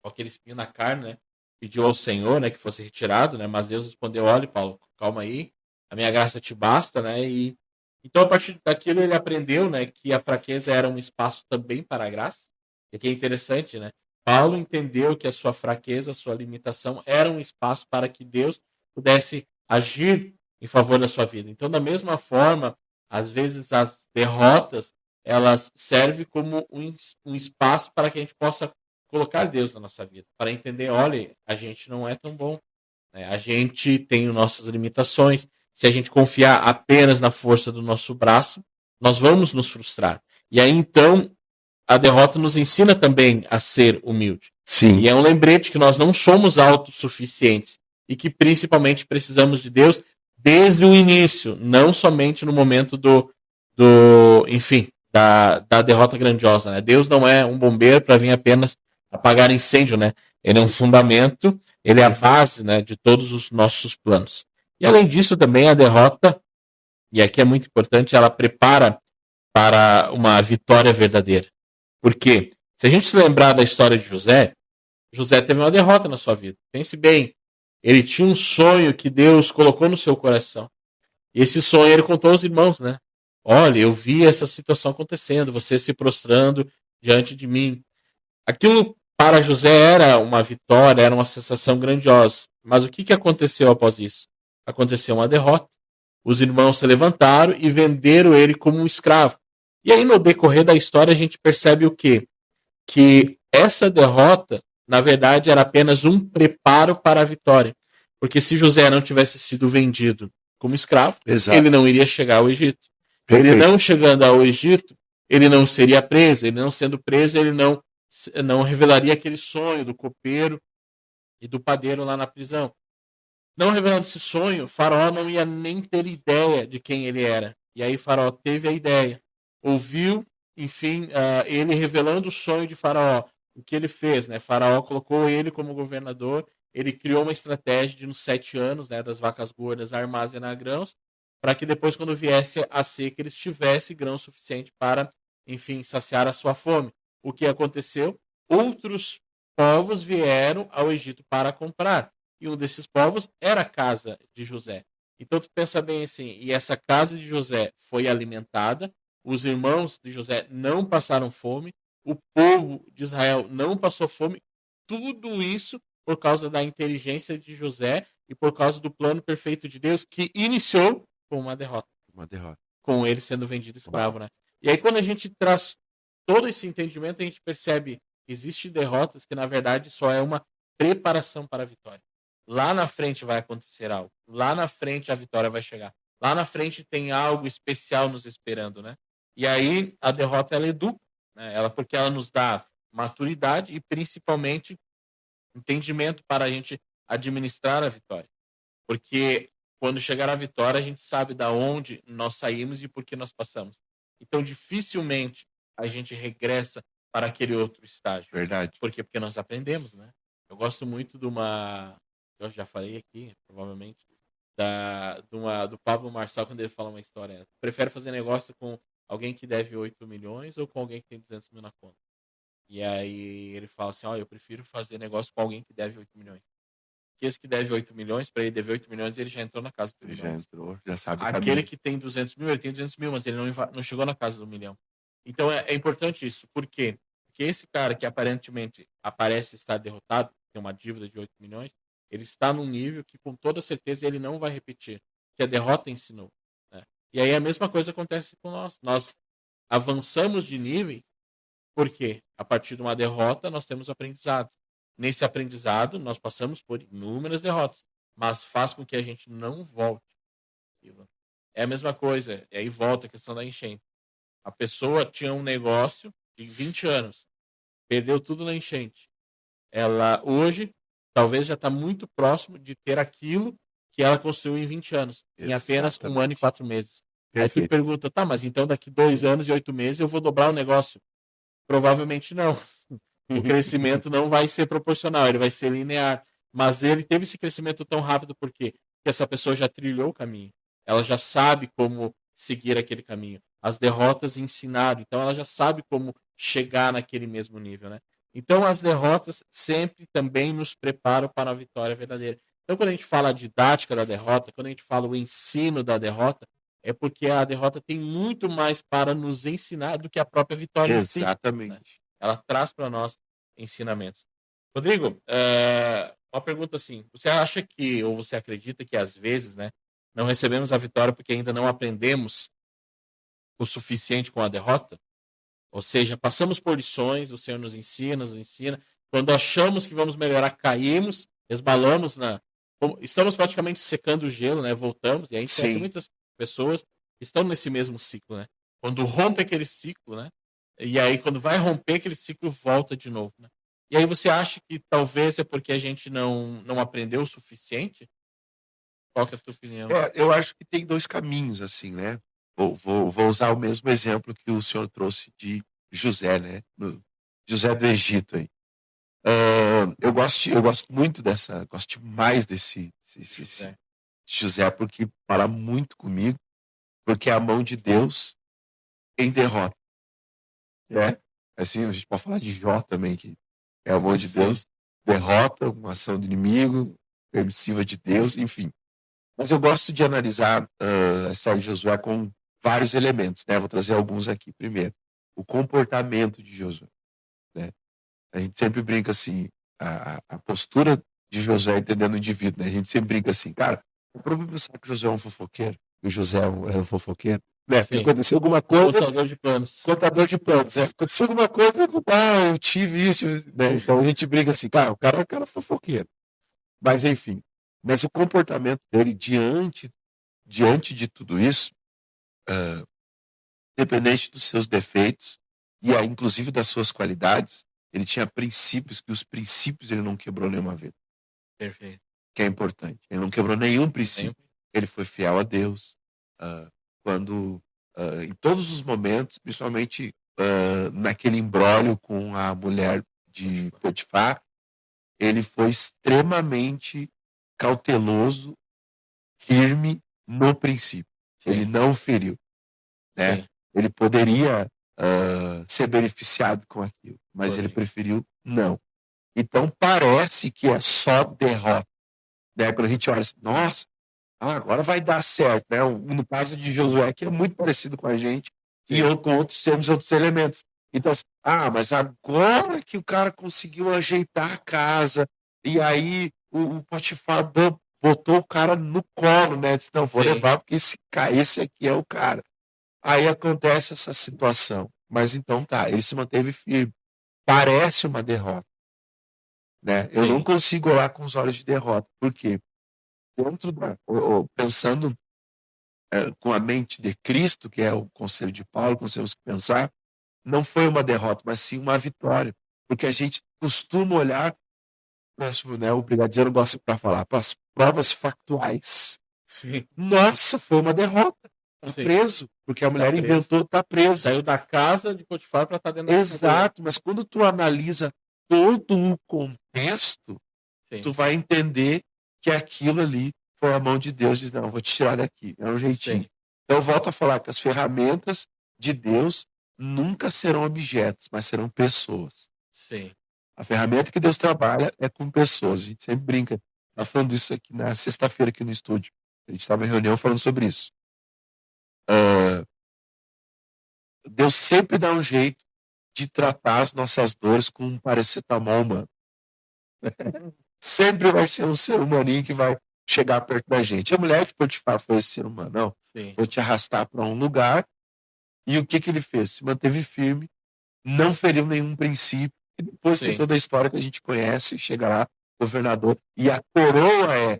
com aquele espinho na carne, né, pediu ao Senhor, né, que fosse retirado, né, mas Deus respondeu: olha, Paulo, calma aí, a minha graça te basta, né? E então, a partir daquilo, ele aprendeu, né, que a fraqueza era um espaço também para a graça. E que é interessante, né? Paulo entendeu que a sua fraqueza, a sua limitação, era um espaço para que Deus pudesse agir em favor da sua vida. Então, da mesma forma, às vezes as derrotas, elas servem como um espaço para que a gente possa colocar Deus na nossa vida, para entender, olha, a gente não é tão bom, né? A gente tem nossas limitações. Se a gente confiar apenas na força do nosso braço, nós vamos nos frustrar. E aí, então, a derrota nos ensina também a ser humilde. Sim. E é um lembrete que nós não somos autossuficientes e que principalmente precisamos de Deus desde o início, não somente no momento enfim, da derrota grandiosa, né? Deus não é um bombeiro para vir apenas apagar incêndio, né? Ele é um fundamento, ele é a base, né, de todos os nossos planos. E além disso, também a derrota, e aqui é muito importante, ela prepara para uma vitória verdadeira. Porque se a gente se lembrar da história de José, José teve uma derrota na sua vida. Pense bem, ele tinha um sonho que Deus colocou no seu coração. E esse sonho ele contou aos irmãos, né? Olha, eu vi essa situação acontecendo, você se prostrando diante de mim. Aquilo para José era uma vitória, era uma sensação grandiosa. Mas o que aconteceu após isso? Aconteceu uma derrota. Os irmãos se levantaram e venderam ele como um escravo. E aí, no decorrer da história, a gente percebe o quê? Que essa derrota, na verdade, era apenas um preparo para a vitória. Porque se José não tivesse sido vendido como escravo, Exato. ele não iria chegar ao Egito. Perfeito. Ele não chegando ao Egito, ele não seria preso. Ele não sendo preso, ele não revelaria aquele sonho do copeiro e do padeiro lá na prisão. Não revelando esse sonho, Faraó não ia nem ter ideia de quem ele era. E aí Faraó teve a ideia. Ouviu, enfim, ele revelando o sonho de Faraó. O que ele fez, né? Faraó colocou ele como governador. Ele criou uma estratégia de, nos 7 anos, né, das vacas gordas, armazenar grãos, para que depois, quando viesse a seca, eles tivessem grão suficiente para, enfim, saciar a sua fome. O que aconteceu? Outros povos vieram ao Egito para comprar. E um desses povos era a casa de José. Então tu pensa bem assim, e essa casa de José foi alimentada, os irmãos de José não passaram fome, o povo de Israel não passou fome, tudo isso por causa da inteligência de José e por causa do plano perfeito de Deus que iniciou com uma derrota. Uma derrota. Com ele sendo vendido escravo, né? E aí quando a gente traz todo esse entendimento, a gente percebe que existem derrotas que na verdade só é uma preparação para a vitória. Lá na frente vai acontecer algo. Lá na frente a vitória vai chegar. Lá na frente tem algo especial nos esperando, né? E aí a derrota ela educa, né? Porque ela nos dá maturidade e principalmente entendimento para a gente administrar a vitória. Porque quando chegar a vitória, a gente sabe da onde nós saímos e por que nós passamos. Então dificilmente a gente regressa para aquele outro estágio. Verdade. Por quê? Porque nós aprendemos, né? Eu gosto muito de uma... Eu já falei aqui, provavelmente, do Pablo Marçal, quando ele fala uma história. Prefere fazer negócio com alguém que deve 8 milhões ou com alguém que tem 200 mil na conta? E aí ele fala assim, eu prefiro fazer negócio com alguém que deve 8 milhões. Porque esse que deve 8 milhões, para ele dever 8 milhões, ele já entrou na casa do Ele milhão. já entrou, já sabe o Aquele caminho. que tem 200 mil, ele tem 200 mil, mas ele não chegou na casa do milhão. Então é importante isso. Por quê? Porque esse cara que aparentemente aparece estar derrotado, tem uma dívida de 8 milhões, ele está num nível que com toda certeza ele não vai repetir, que a derrota ensinou, né? E aí a mesma coisa acontece com nós. Nós avançamos de níveis porque a partir de uma derrota nós temos aprendizado. Nesse aprendizado nós passamos por inúmeras derrotas, mas faz com que a gente não volte. É a mesma coisa, e aí volta a questão da enchente. A pessoa tinha um negócio de 20 anos, perdeu tudo na enchente. Ela hoje talvez já está muito próximo de ter aquilo que ela construiu em 20 anos, em apenas 1 ano e 4 meses. Perfeito. Aí tu pergunta, tá, mas então daqui 2 anos e 8 meses eu vou dobrar o negócio? Provavelmente não. O crescimento não vai ser proporcional, ele vai ser linear. Mas ele teve esse crescimento tão rápido por quê? Porque essa pessoa já trilhou o caminho. Ela já sabe como seguir aquele caminho. As derrotas ensinaram, então ela já sabe como chegar naquele mesmo nível, né? Então as derrotas sempre também nos preparam para a vitória verdadeira. Então, quando a gente fala a didática da derrota, quando a gente fala o ensino da derrota, é porque a derrota tem muito mais para nos ensinar do que a própria vitória em si, né? Exatamente. Ela traz para nós ensinamentos. Rodrigo, uma pergunta assim: você acha que, ou você acredita que às vezes, né, não recebemos a vitória porque ainda não aprendemos o suficiente com a derrota? Ou seja, passamos por lições, o Senhor nos ensina, nos ensina. Quando achamos que vamos melhorar, caímos, resbalamos estamos praticamente secando o gelo, né? Voltamos, e a gente conhece Sim. muitas pessoas que estão nesse mesmo ciclo, né? Quando rompe aquele ciclo, né? E aí, quando vai romper aquele ciclo, volta de novo, né? E aí você acha que talvez é porque a gente não aprendeu o suficiente? Qual que é a tua opinião? Eu acho que tem dois caminhos, assim, né? Vou usar o mesmo exemplo que o senhor trouxe de José, né? José do Egito aí. Eu gosto muito gosto demais desse José, porque fala muito comigo, porque é a mão de Deus em derrota. É, assim, a gente pode falar de Jó também, que é a mão de Deus, derrota uma ação do inimigo, permissiva de Deus, enfim. Mas eu gosto de analisar a história de Josué com vários elementos, né? Vou trazer alguns aqui. Primeiro, o comportamento de Josué, né? A gente sempre brinca assim, a postura de Josué entendendo o indivíduo, né? A gente sempre brinca assim, cara, o problema é que o Josué é um fofoqueiro, que o José é um fofoqueiro, né? Se aconteceu alguma coisa... Contador de planos. Contador de planos, né? Aconteceu alguma coisa, eu tive isso, né? Então a gente briga assim, cara, o cara é um cara fofoqueiro. Mas enfim, mas o comportamento dele diante de tudo isso, independente dos seus defeitos e inclusive das suas qualidades, ele tinha princípios, que os princípios ele não quebrou nenhuma vez. Perfeito. Que é importante. Ele não quebrou nenhum princípio. Ele foi fiel a Deus. Quando, em todos os momentos, principalmente naquele imbróglio com a mulher de Potifar, ele foi extremamente cauteloso, firme no princípio. Sim. Ele não feriu, né? Sim. Ele poderia ser beneficiado com aquilo, mas ele preferiu não. Então parece que é só derrota, né? Quando a gente olha assim, nossa, agora vai dar certo, né? No caso de Josué, que é muito parecido com a gente, e com outros elementos. Então, mas agora que o cara conseguiu ajeitar a casa, e aí o Potifar botou o cara no colo, né? Disse, não, vou levar, porque esse aqui é o cara. Aí acontece essa situação. Mas então tá, ele se manteve firme. Parece uma derrota, né? Eu não consigo olhar com os olhos de derrota. Por quê? Pensando com a mente de Cristo, que é o conselho de Paulo, que nós temos que pensar, não foi uma derrota, mas sim uma vitória. Porque a gente costuma olhar, né, o brigadiano gosta para falar, para as provas factuais. Sim. Nossa, foi uma derrota. Está preso, porque a mulher inventou, está preso. Saiu da casa de Potifar para estar dentro da casa. Exato, mas quando tu analisa todo o contexto, tu vai entender que aquilo ali foi a mão de Deus, diz, não, vou te tirar daqui, é um jeitinho. Então eu volto a falar que as ferramentas de Deus nunca serão objetos, mas serão pessoas. Sim. A ferramenta que Deus trabalha é com pessoas. A gente sempre brinca. Tá falando isso aqui na sexta-feira aqui no estúdio. A gente estava em reunião falando sobre isso. Deus sempre dá um jeito de tratar as nossas dores com um paracetamol humano. Sempre vai ser um ser humaninho que vai chegar perto da gente. A mulher de Potifar foi esse ser humano. Não, vou te arrastar para um lugar. E o que ele fez? Se manteve firme, não feriu nenhum princípio. E depois tem toda a história que a gente conhece, chega lá, governador, e a coroa é,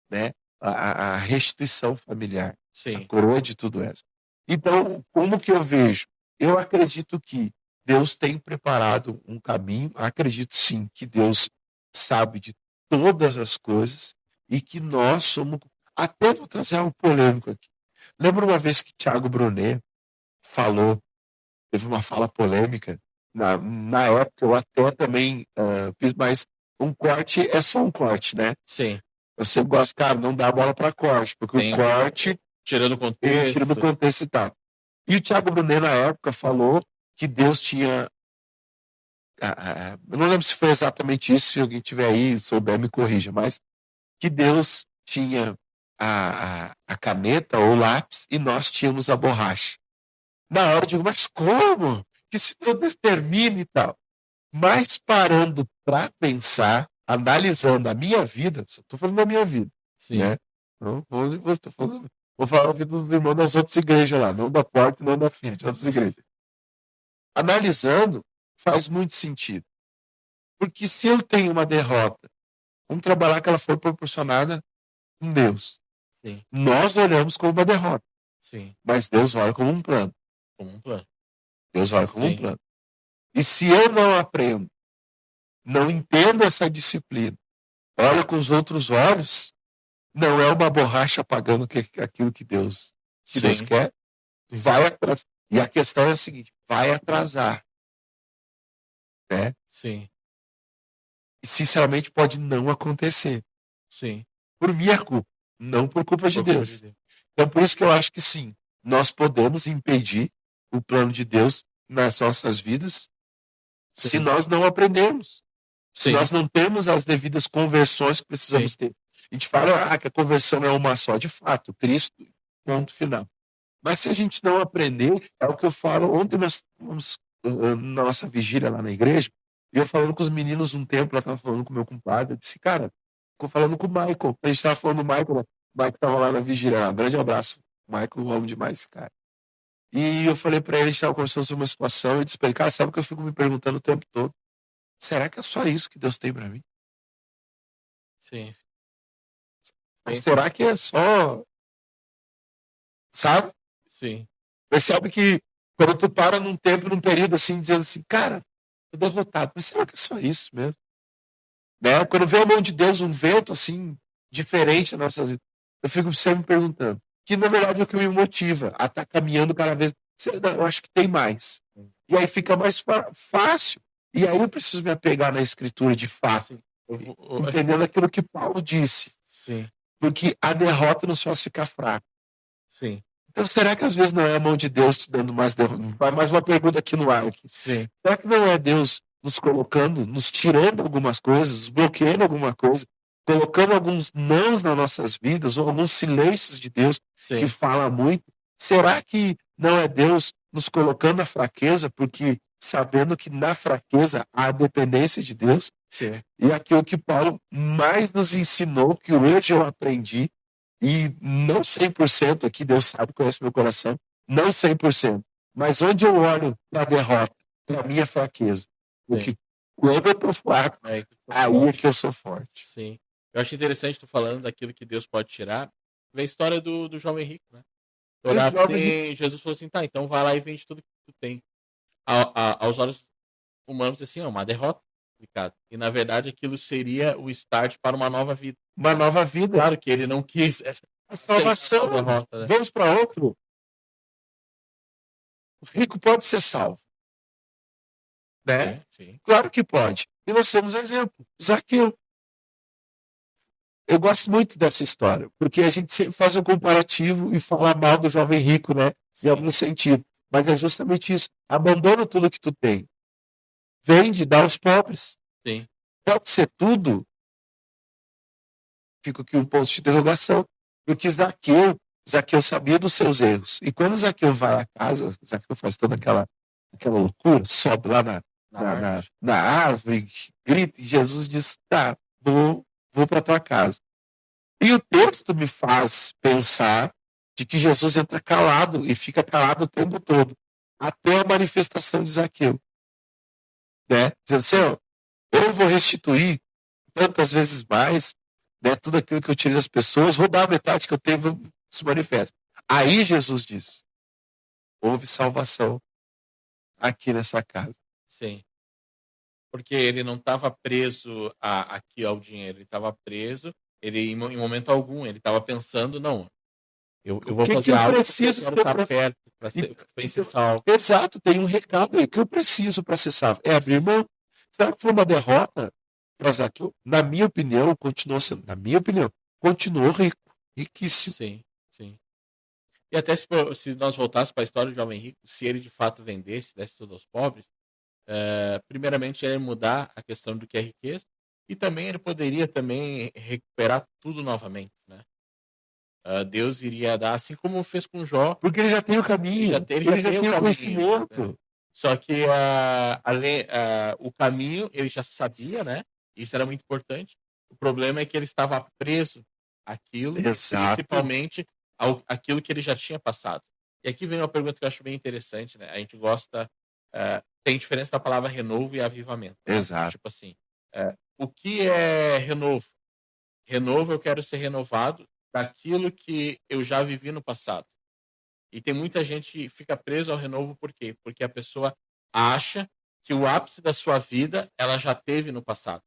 né, a restituição familiar. A coroa de tudo isso. Então, como que eu vejo? Eu acredito que Deus tem preparado um caminho, acredito sim que Deus sabe de todas as coisas e que nós somos... Até vou trazer algo polêmico aqui. Lembra uma vez que Thiago Brunet falou, teve uma fala polêmica, na época eu até também fiz, mas um corte é só um corte, né? Sim. Eu sempre gosto, cara, não dá bola para corte, porque o corte... Tira do contexto. Tira do contexto e tal. E o Thiago Brunet, na época, falou que Deus tinha... eu não lembro se foi exatamente isso, se alguém tiver aí, souber, me corrija, mas que Deus tinha a caneta ou o lápis e nós tínhamos a borracha. Na hora eu digo, mas como? Que isso não determina e tal. Mas parando para pensar, analisando a minha vida, estou falando da minha vida, Sim. né? Não estou falando, vou falar da vida dos irmãos das outras igrejas lá, não da porta, não da filha, de outras igrejas. Analisando, faz muito sentido. Porque se eu tenho uma derrota, vamos trabalhar que ela foi proporcionada com Deus. Sim. Nós olhamos como uma derrota. Sim. Mas Deus olha como um plano. Como um plano. Deus olha como Sim. um plano. E se eu não aprendo, não entendo essa disciplina, olho com os outros olhos, não é uma borracha apagando aquilo que Deus quer, vai atrasar. E a questão é a seguinte, vai atrasar. Né? Sim. E sinceramente pode não acontecer. Sim. Por minha culpa, não por culpa de Deus. Então por isso que eu acho que sim, nós podemos impedir o plano de Deus nas nossas vidas se nós não aprendemos. Se nós não temos as devidas conversões que precisamos ter. A gente fala que a conversão é uma só, de fato, Cristo, ponto final. Mas se a gente não aprender, é o que eu falo. Ontem nós estávamos na nossa vigília lá na igreja, e eu falando com os meninos um tempo, ela estava falando com o meu compadre, eu disse, cara, ficou falando com o Michael. A gente estava falando do Michael, né? O Michael estava lá na vigília. Um grande abraço. O Michael, eu amo demais esse cara. E eu falei para ele, a gente estava conversando sobre uma situação, e disse para ele, cara, sabe o que eu fico me perguntando o tempo todo? Será que é só isso que Deus tem para mim? Sim. Será que é só... Sabe? Sim. Percebe que quando tu para num tempo, num período assim, dizendo assim, cara, tô derrotado. Mas será que é só isso mesmo? Né? Quando vê a mão de Deus, um vento assim, diferente nas nossas vidas, eu fico sempre me perguntando. Que na verdade é o que me motiva a estar caminhando cada vez. Eu acho que tem mais. E aí fica mais fácil. E aí eu preciso me apegar na escritura de fato. Entendendo aquilo que Paulo disse. Sim. Porque a derrota nos faz ficar fraco. Sim. Então, será que às vezes não é a mão de Deus te dando mais derrota? Vai mais uma pergunta aqui no ar. Sim. Será que não é Deus nos colocando, nos tirando algumas coisas, nos bloqueando alguma coisa, colocando alguns nãos nas nossas vidas, ou alguns silêncios de Deus que fala muito? Será que não é Deus nos colocando na fraqueza, porque sabendo que na fraqueza há a dependência de Deus? Sim. E aquilo que Paulo mais nos ensinou, que hoje eu aprendi, e não 100% aqui, Deus sabe, conhece meu coração, não 100%, mas onde eu olho para a derrota, para a minha fraqueza, porque quando eu estou fraco, aí é que eu sou forte. Sim. Eu acho interessante tu falando daquilo que Deus pode tirar, vê a história do jovem rico, né? Jesus falou assim, tá, então vai lá e vende tudo que tu tem. Aos olhos humanos, assim, é uma derrota. E na verdade aquilo seria o start para uma nova vida. Uma nova vida. Claro que ele não quis a salvação. Derrota, né? Vamos para outro. O rico pode ser salvo. Né? Sim. Claro que pode. E nós temos um exemplo. Zaqueu. Eu gosto muito dessa história, porque a gente sempre faz um comparativo e fala mal do jovem rico, né? Em algum sentido. Mas é justamente isso. Abandona tudo que tu tem. Vende, dá aos pobres. Sim. Pode ser tudo? Fica aqui um ponto de interrogação. Porque Zaqueu sabia dos seus erros. E quando Zaqueu vai à casa, Zaqueu faz toda aquela loucura, sobe lá na árvore, grita, e Jesus diz, tá, vou para tua casa. E o texto me faz pensar de que Jesus entra calado e fica calado o tempo todo, até a manifestação de Zaqueu. Né? Dizendo assim, eu vou restituir tantas vezes mais, né, tudo aquilo que eu tirei das pessoas, vou dar a metade que eu tenho, se manifesta. Aí Jesus diz, houve salvação aqui nessa casa. Sim. Porque ele não estava preso aqui ao dinheiro, ele estava preso, ele em momento algum, ele estava pensando, não, eu vou fazer algo que eu quero estar perto para ser salvo. Exato, tem um recado aí que eu preciso para ser salvo. É abrir mão. Será que foi uma derrota para Zaqueu? Na minha opinião, continuou sendo, continuou rico, riquíssimo. Sim, sim. E até se nós voltássemos para a história do jovem rico, se ele de fato vendesse, desse tudo aos pobres, primeiramente ele ia mudar a questão do que é riqueza, E também ele poderia também recuperar tudo novamente, né? Deus iria dar, assim como fez com Jó. Porque ele já tem o caminho, Ele já tem ele já o tem o caminho, conhecimento. né? Só que o caminho ele já sabia, né? Isso era muito importante. O problema é que ele estava preso àquilo, Exato. principalmente àquilo que ele já tinha passado. E aqui vem uma pergunta que eu acho bem interessante, né? A gente gosta, tem diferença da palavra renovo e avivamento, né? Exato. Tipo assim, o que é renovo? Renovo, eu quero ser renovado daquilo que eu já vivi no passado. E tem muita gente que fica preso ao renovo, por quê? Porque a pessoa acha que o ápice da sua vida ela já teve no passado.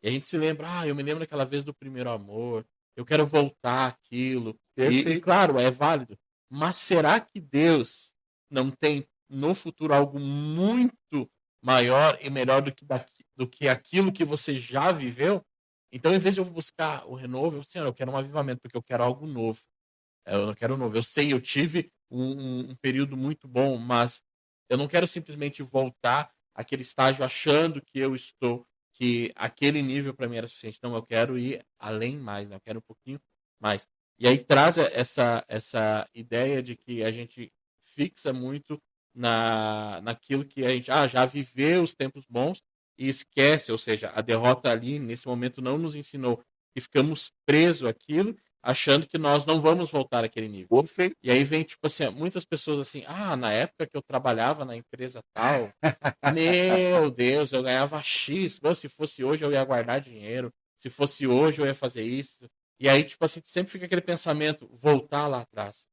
E a gente se lembra, eu me lembro daquela vez do primeiro amor, eu quero voltar àquilo. E claro, é válido. Mas será que Deus não tem no futuro algo muito maior e melhor do que aquilo que você já viveu? Então, em vez de eu buscar o renovo, eu quero um avivamento, porque eu quero algo novo. Eu não quero novo. Eu sei, eu tive um período muito bom, mas eu não quero simplesmente voltar àquele estágio achando que eu estou, que aquele nível para mim era suficiente. Não, eu quero ir além mais, né? Eu quero um pouquinho mais. E aí traz essa ideia de que a gente fixa muito naquilo que a gente já viveu os tempos bons e esquece, ou seja, a derrota ali nesse momento não nos ensinou e ficamos presos àquilo, achando que nós não vamos voltar àquele nível. Perfeito. E aí vem, tipo assim, muitas pessoas assim, na época que eu trabalhava na empresa tal, meu Deus, eu ganhava X, se fosse hoje eu ia guardar dinheiro, se fosse hoje eu ia fazer isso. E aí, tipo assim, sempre fica aquele pensamento, voltar lá atrás.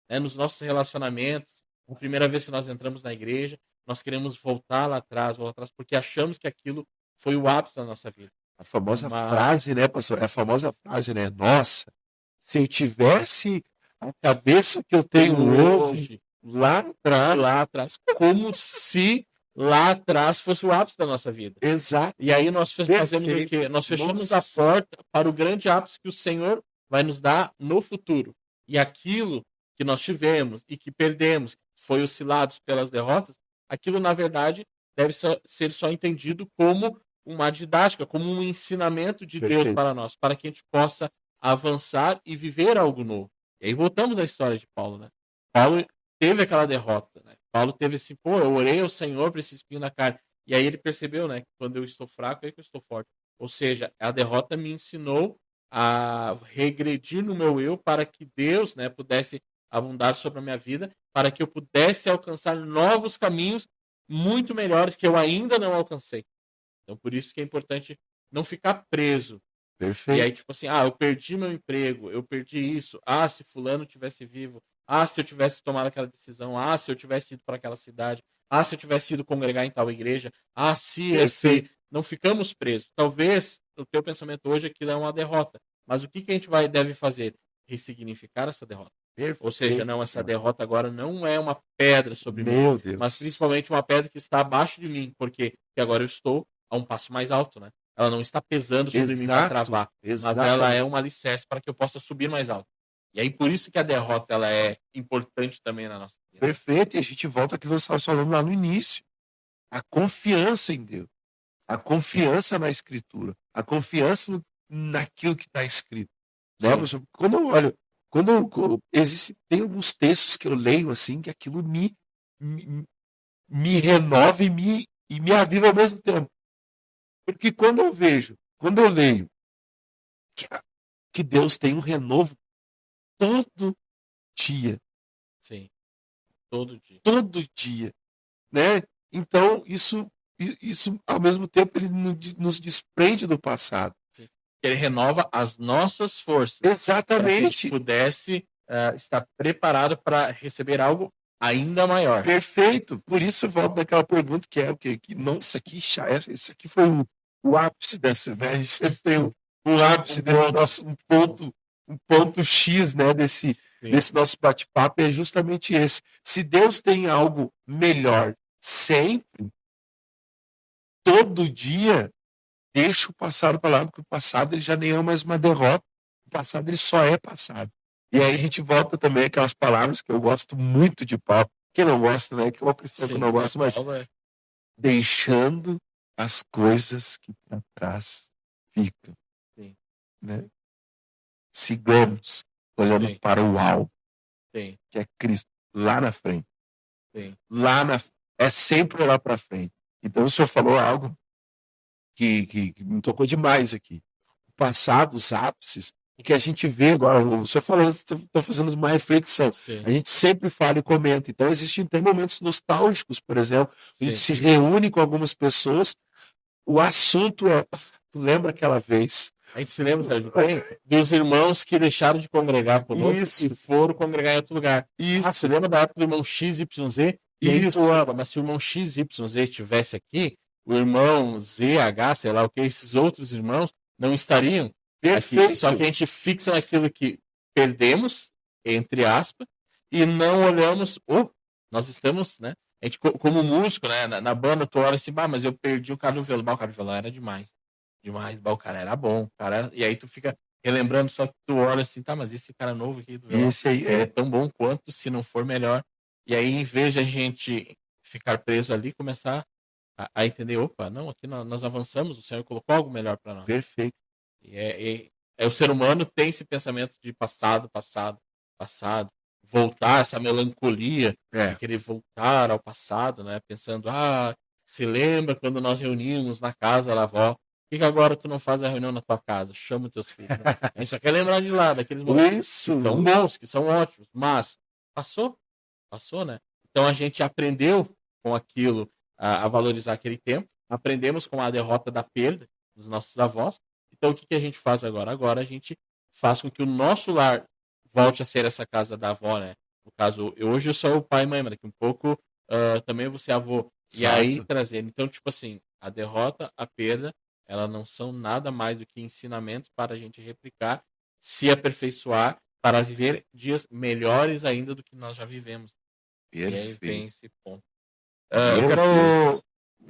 Né? Nos nossos relacionamentos, a primeira vez que nós entramos na igreja, nós queremos voltar lá atrás, porque achamos que aquilo foi o ápice da nossa vida. A famosa frase, né, pastor? A famosa frase, né? Nossa, se eu tivesse a cabeça que eu tenho hoje, lá atrás, como se lá atrás fosse o ápice da nossa vida. Exato. E aí nós fazemos o quê? Nós fechamos a porta para o grande ápice que o Senhor vai nos dar no futuro. E aquilo que nós tivemos e que perdemos, que foi oscilados pelas derrotas, aquilo, na verdade, deve ser só entendido como uma didática, como um ensinamento de Deus para nós, para que a gente possa avançar e viver algo novo. E aí voltamos à história de Paulo, né? Paulo teve aquela derrota, né? Paulo teve assim, eu orei ao Senhor para esse espinho na carne. E aí ele percebeu, né, que quando eu estou fraco é que eu estou forte. Ou seja, a derrota me ensinou a regredir no meu eu para que Deus, né, pudesse abundar sobre a minha vida, para que eu pudesse alcançar novos caminhos muito melhores que eu ainda não alcancei. Então, por isso que é importante não ficar preso. Perfeito. E aí, tipo assim, eu perdi meu emprego, eu perdi isso. Se fulano tivesse vivo. Se eu tivesse tomado aquela decisão. Se eu tivesse ido para aquela cidade. Se eu tivesse ido congregar em tal igreja. Se. Não ficamos presos. Talvez o teu pensamento hoje aquilo é uma derrota. Mas o que a gente deve fazer? Ressignificar essa derrota. Perfeito. Ou seja, não, essa derrota agora não é uma pedra sobre mim, Deus. mas principalmente uma pedra que está abaixo de mim, porque agora eu estou a um passo mais alto, né? Ela não está pesando sobre mim para travar, mas ela é um alicerce para que eu possa subir mais alto. E aí por isso que a derrota ela é importante também na nossa vida. Perfeito, e a gente volta ao que você estava falando lá no início. A confiança em Deus, a confiança na Escritura, a confiança naquilo que está escrito. Né? Quando eu olho, tem alguns textos que eu leio assim, que aquilo me renova e me aviva ao mesmo tempo. Porque quando eu leio que Deus tem um renovo todo dia. Sim, todo dia. Todo dia, né? Então, isso ao mesmo tempo, ele nos desprende do passado. Sim. Ele renova as nossas forças. Exatamente. Para que a gente pudesse estar preparado para receber algo ainda maior. Perfeito. Por isso eu volto daquela pergunta que é o quê? Não, isso aqui foi o ápice dessa, né? A gente sempre tem o ápice desse nosso um ponto X, né? Desse nosso bate-papo é justamente esse. Se Deus tem algo melhor sempre, todo dia, deixa o passado para lá, porque o passado ele já nem é mais uma derrota. O passado ele só é passado. E aí a gente volta também aquelas palavras que eu gosto muito de Paulo. Quem não gosta, né? Que é uma cristã que não gosta, mas deixando as coisas que para trás ficam. Sim. Né? Sigamos olhando Sim. para o alvo, Sim. que é Cristo, lá na frente. Sim. É sempre olhar para frente. Então o senhor falou algo que me tocou demais aqui. O passado, os ápices, e que a gente vê agora, o senhor falando, está fazendo uma reflexão. Sim. A gente sempre fala e comenta. Então tem momentos nostálgicos, por exemplo. A gente Sim. se reúne com algumas pessoas, o assunto é, tu lembra aquela vez? A gente se lembra, Sérgio, dos irmãos que deixaram de congregar conosco Isso. e foram congregar em outro lugar. Isso. Você lembra da época do irmão XYZ? E aí tu anda, mas se o irmão XYZ estivesse aqui, o irmão ZH, sei lá o que, esses outros irmãos não estariam aqui. Só que a gente fixa naquilo que perdemos, entre aspas, e não olhamos, nós estamos, né? A gente, como músico, né? Na banda, tu olha assim, mas eu perdi o cara do violão. O cara do violão era demais. O cara era bom. E aí tu fica relembrando, só que tu olha assim, tá, mas esse cara novo aqui do violão, esse aí ele é tão bom quanto, se não for melhor. E aí, em vez de a gente ficar preso ali, começar a entender, opa, não, aqui nós avançamos, o Senhor colocou algo melhor para nós. Perfeito. O ser humano tem esse pensamento de passado, voltar, essa melancolia de querer voltar ao passado, né? Pensando, se lembra quando nós reunimos na casa da avó? Por que agora tu não faz a reunião na tua casa? Chama os teus filhos. Né? A gente só quer lembrar de lá, daqueles momentos que são bons, que são ótimos, mas passou, né? Então a gente aprendeu com aquilo a valorizar aquele tempo, aprendemos com a derrota da perda dos nossos avós. Então o que a gente faz agora? Agora a gente faz com que o nosso lar volte a ser essa casa da avó, né? No caso, hoje eu sou o pai e mãe, mas daqui um pouco também eu vou ser avô. Exato. E aí trazendo. Então, tipo assim, a derrota, a perda, elas não são nada mais do que ensinamentos para a gente replicar, se aperfeiçoar, para viver dias melhores ainda do que nós já vivemos. Perfeito. E aí vem esse ponto. Eu quero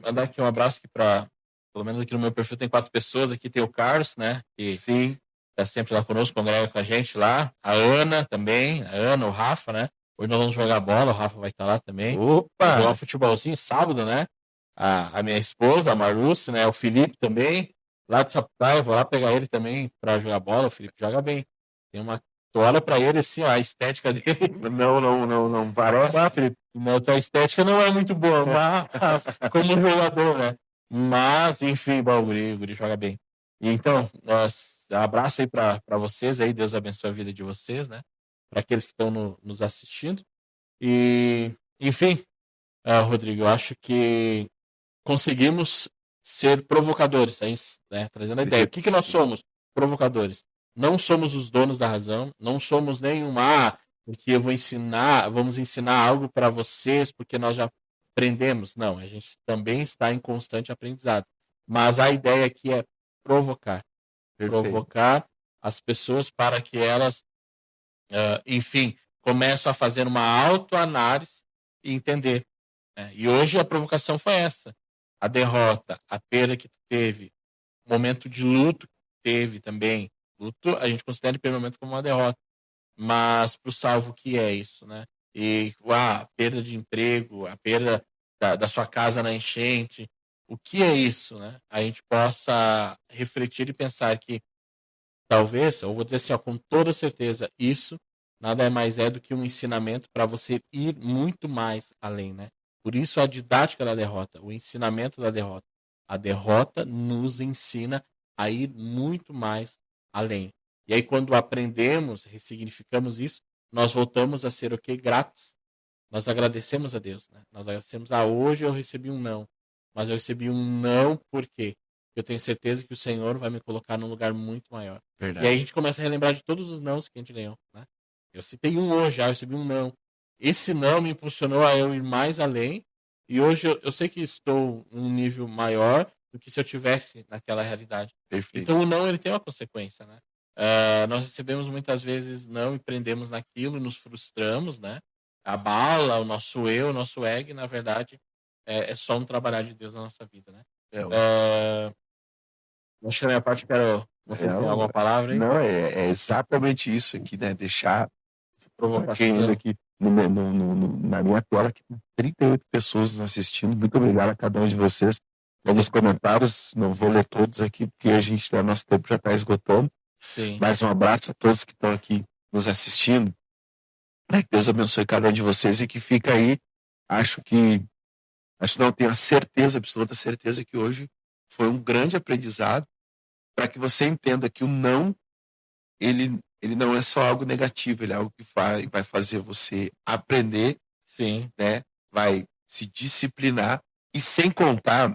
mandar aqui um abraço aqui para, pelo menos aqui no meu perfil tem 4 pessoas, aqui tem o Carlos, né? Que sim. Tá sempre lá conosco, congrega com a gente lá. A Ana também, o Rafa, né? Hoje nós vamos jogar bola, o Rafa vai estar lá também. Opa! Vamos jogar um futebolzinho sábado, né? A minha esposa, a Maruce, né? O Felipe também, lá de Sapucaia, eu vou lá pegar ele também para jogar bola. O Felipe joga bem. Tem uma toalha para ele, assim, ó, a estética dele. Não parece. Felipe, não, tua estética não é muito boa, mas como jogador, né? Mas, enfim, o Guri joga bem. E então, abraço aí para vocês aí, Deus abençoe a vida de vocês, né? Para aqueles que estão nos assistindo. E, enfim, Rodrigo, eu acho que conseguimos ser provocadores, né? Trazendo a ideia. O que nós somos? Provocadores. Não somos os donos da razão, não somos nenhuma, porque vamos ensinar algo para vocês, porque nós já aprendemos. Não, a gente também está em constante aprendizado. Mas a ideia aqui é provocar. Perfeito. Provocar as pessoas para que elas, enfim, começem a fazer uma autoanálise e entender. Né? E hoje a provocação foi essa. A derrota, a perda que tu teve, o momento de luto que teve também. Luto a gente considera em primeiro momento como uma derrota. Mas para o salvo, o que é isso, né? E a perda de emprego, a perda da sua casa na enchente, o que é isso, né? A gente possa refletir e pensar que talvez, eu vou dizer assim, com toda certeza, isso nada mais é do que um ensinamento para você ir muito mais além, né? Por isso a didática da derrota, o ensinamento da derrota. A derrota nos ensina a ir muito mais além. E aí quando aprendemos, ressignificamos isso, nós voltamos a ser o quê? Gratos. Nós agradecemos a Deus, né? Nós agradecemos hoje eu recebi um não. Mas eu recebi um não por quê? Eu tenho certeza que o Senhor vai me colocar num lugar muito maior. Verdade. E aí a gente começa a relembrar de todos os nãos que a gente ganhou, né? Eu citei um hoje, eu recebi um não. Esse não me impulsionou a eu ir mais além. E hoje eu sei que estou num nível maior do que se eu tivesse naquela realidade. Perfeito. Então o não, ele tem uma consequência, né? Nós recebemos muitas vezes não e prendemos naquilo, nos frustramos, né? Abala o nosso eu, o nosso ego, e na verdade é só um trabalhar de Deus na nossa vida, né? Acho que da minha parte, você tem alguma palavra aí? Não, é exatamente isso aqui, né? Deixar provocação aqui na minha tela, que tem 38 pessoas nos assistindo. Muito obrigado a cada um de vocês. nos comentários, não vou ler todos aqui, porque nosso tempo já está esgotando. Sim. Mas um abraço a todos que estão aqui nos assistindo. Que Deus abençoe cada um de vocês e que fica aí. Acho não, tenho a certeza, absoluta certeza que hoje foi um grande aprendizado para que você entenda que o não, ele não é só algo negativo, ele é algo que vai fazer você aprender, sim, né? Vai se disciplinar e sem contar,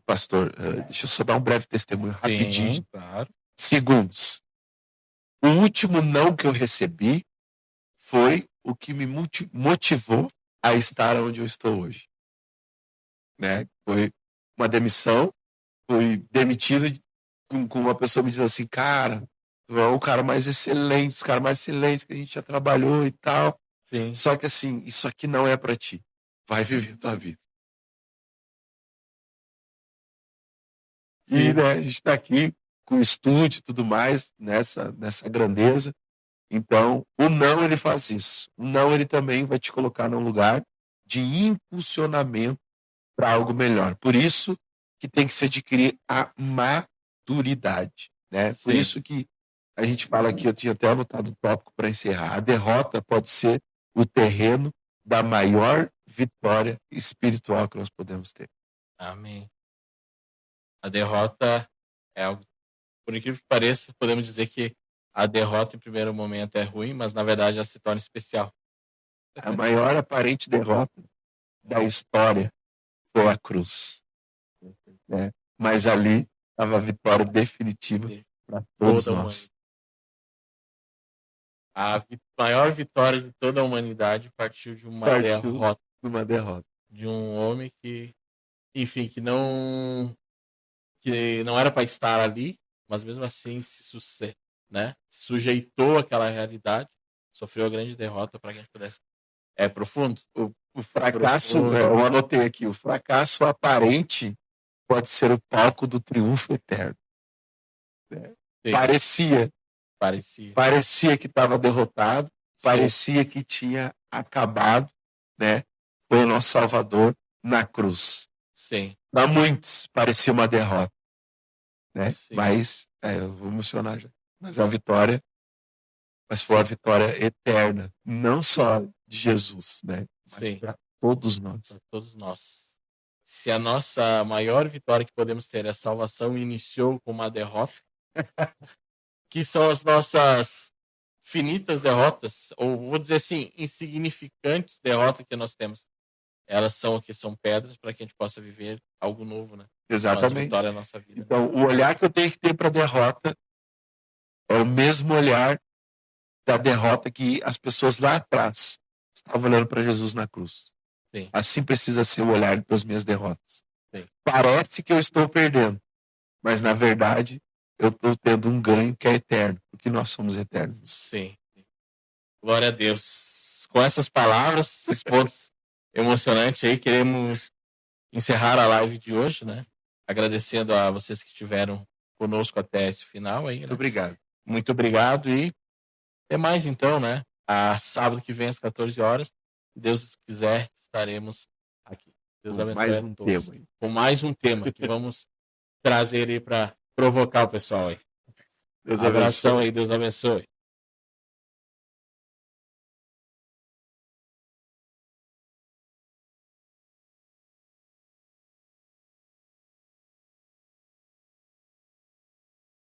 pastor, deixa eu só dar um breve testemunho rapidinho. Sim, claro. Segundos. O último não que eu recebi foi o que me motivou a estar onde eu estou hoje. Né? Foi uma demissão, fui demitido com uma pessoa me dizendo assim, cara, tu é o cara mais excelente, os caras mais excelentes que a gente já trabalhou e tal. Sim. Só que assim, isso aqui não é para ti. Vai viver tua vida. Sim. E né, a gente está aqui com estúdio e tudo mais, nessa grandeza. Então, o não, ele faz isso. O não, ele também vai te colocar num lugar de impulsionamento para algo melhor. Por isso que tem que se adquirir a maturidade, né? Sim. Por isso que a gente fala aqui, eu tinha até anotado um tópico para encerrar. A derrota pode ser o terreno da maior vitória espiritual que nós podemos ter. Amém. A derrota é algo, por incrível que pareça, podemos dizer que a derrota em primeiro momento é ruim, mas na verdade ela se torna especial. A maior aparente derrota da história foi a cruz. Né? Mas ali estava a vitória definitiva para todos nós. A maior vitória de toda a humanidade partiu de uma derrota. De um homem que, enfim, que não era para estar ali, mas mesmo assim se sujeitou àquela realidade, sofreu a grande derrota para que a gente pudesse. É profundo. O fracasso, eu anotei aqui, o fracasso aparente pode ser o palco do triunfo eterno. Né? Parecia que estava derrotado, sim, parecia que tinha acabado, né? Foi o nosso Salvador na cruz. Sim. Para muitos parecia uma derrota, né? Sim. Mas, eu vou emocionar já. Mas a vitória, foi a vitória eterna, não só de Jesus, né? Mas para todos nós. Para todos nós. Se a nossa maior vitória que podemos ter é a salvação iniciou com uma derrota, que são as nossas finitas derrotas, ou vou dizer assim, insignificantes derrotas que nós temos. Elas são pedras para que a gente possa viver algo novo, né? Exatamente. Vitória na nossa vida. Então, o olhar que eu tenho que ter para a derrota é o mesmo olhar da derrota que as pessoas lá atrás estavam olhando para Jesus na cruz. Sim. Assim precisa ser o olhar das minhas derrotas. Sim. Parece que eu estou perdendo, mas na verdade eu estou tendo um ganho que é eterno, porque nós somos eternos. Sim. Glória a Deus. Com essas palavras, esses pontos emocionantes aí, queremos encerrar a live de hoje, né? Agradecendo a vocês que estiveram conosco até esse final aí, né? Muito obrigado. Muito obrigado e até mais então, né? A sábado que vem às 14 horas, se Deus quiser, estaremos aqui. Deus abençoe a todos. Com mais um tema que vamos trazer aí para provocar o pessoal aí. Abração aí, Deus abençoe.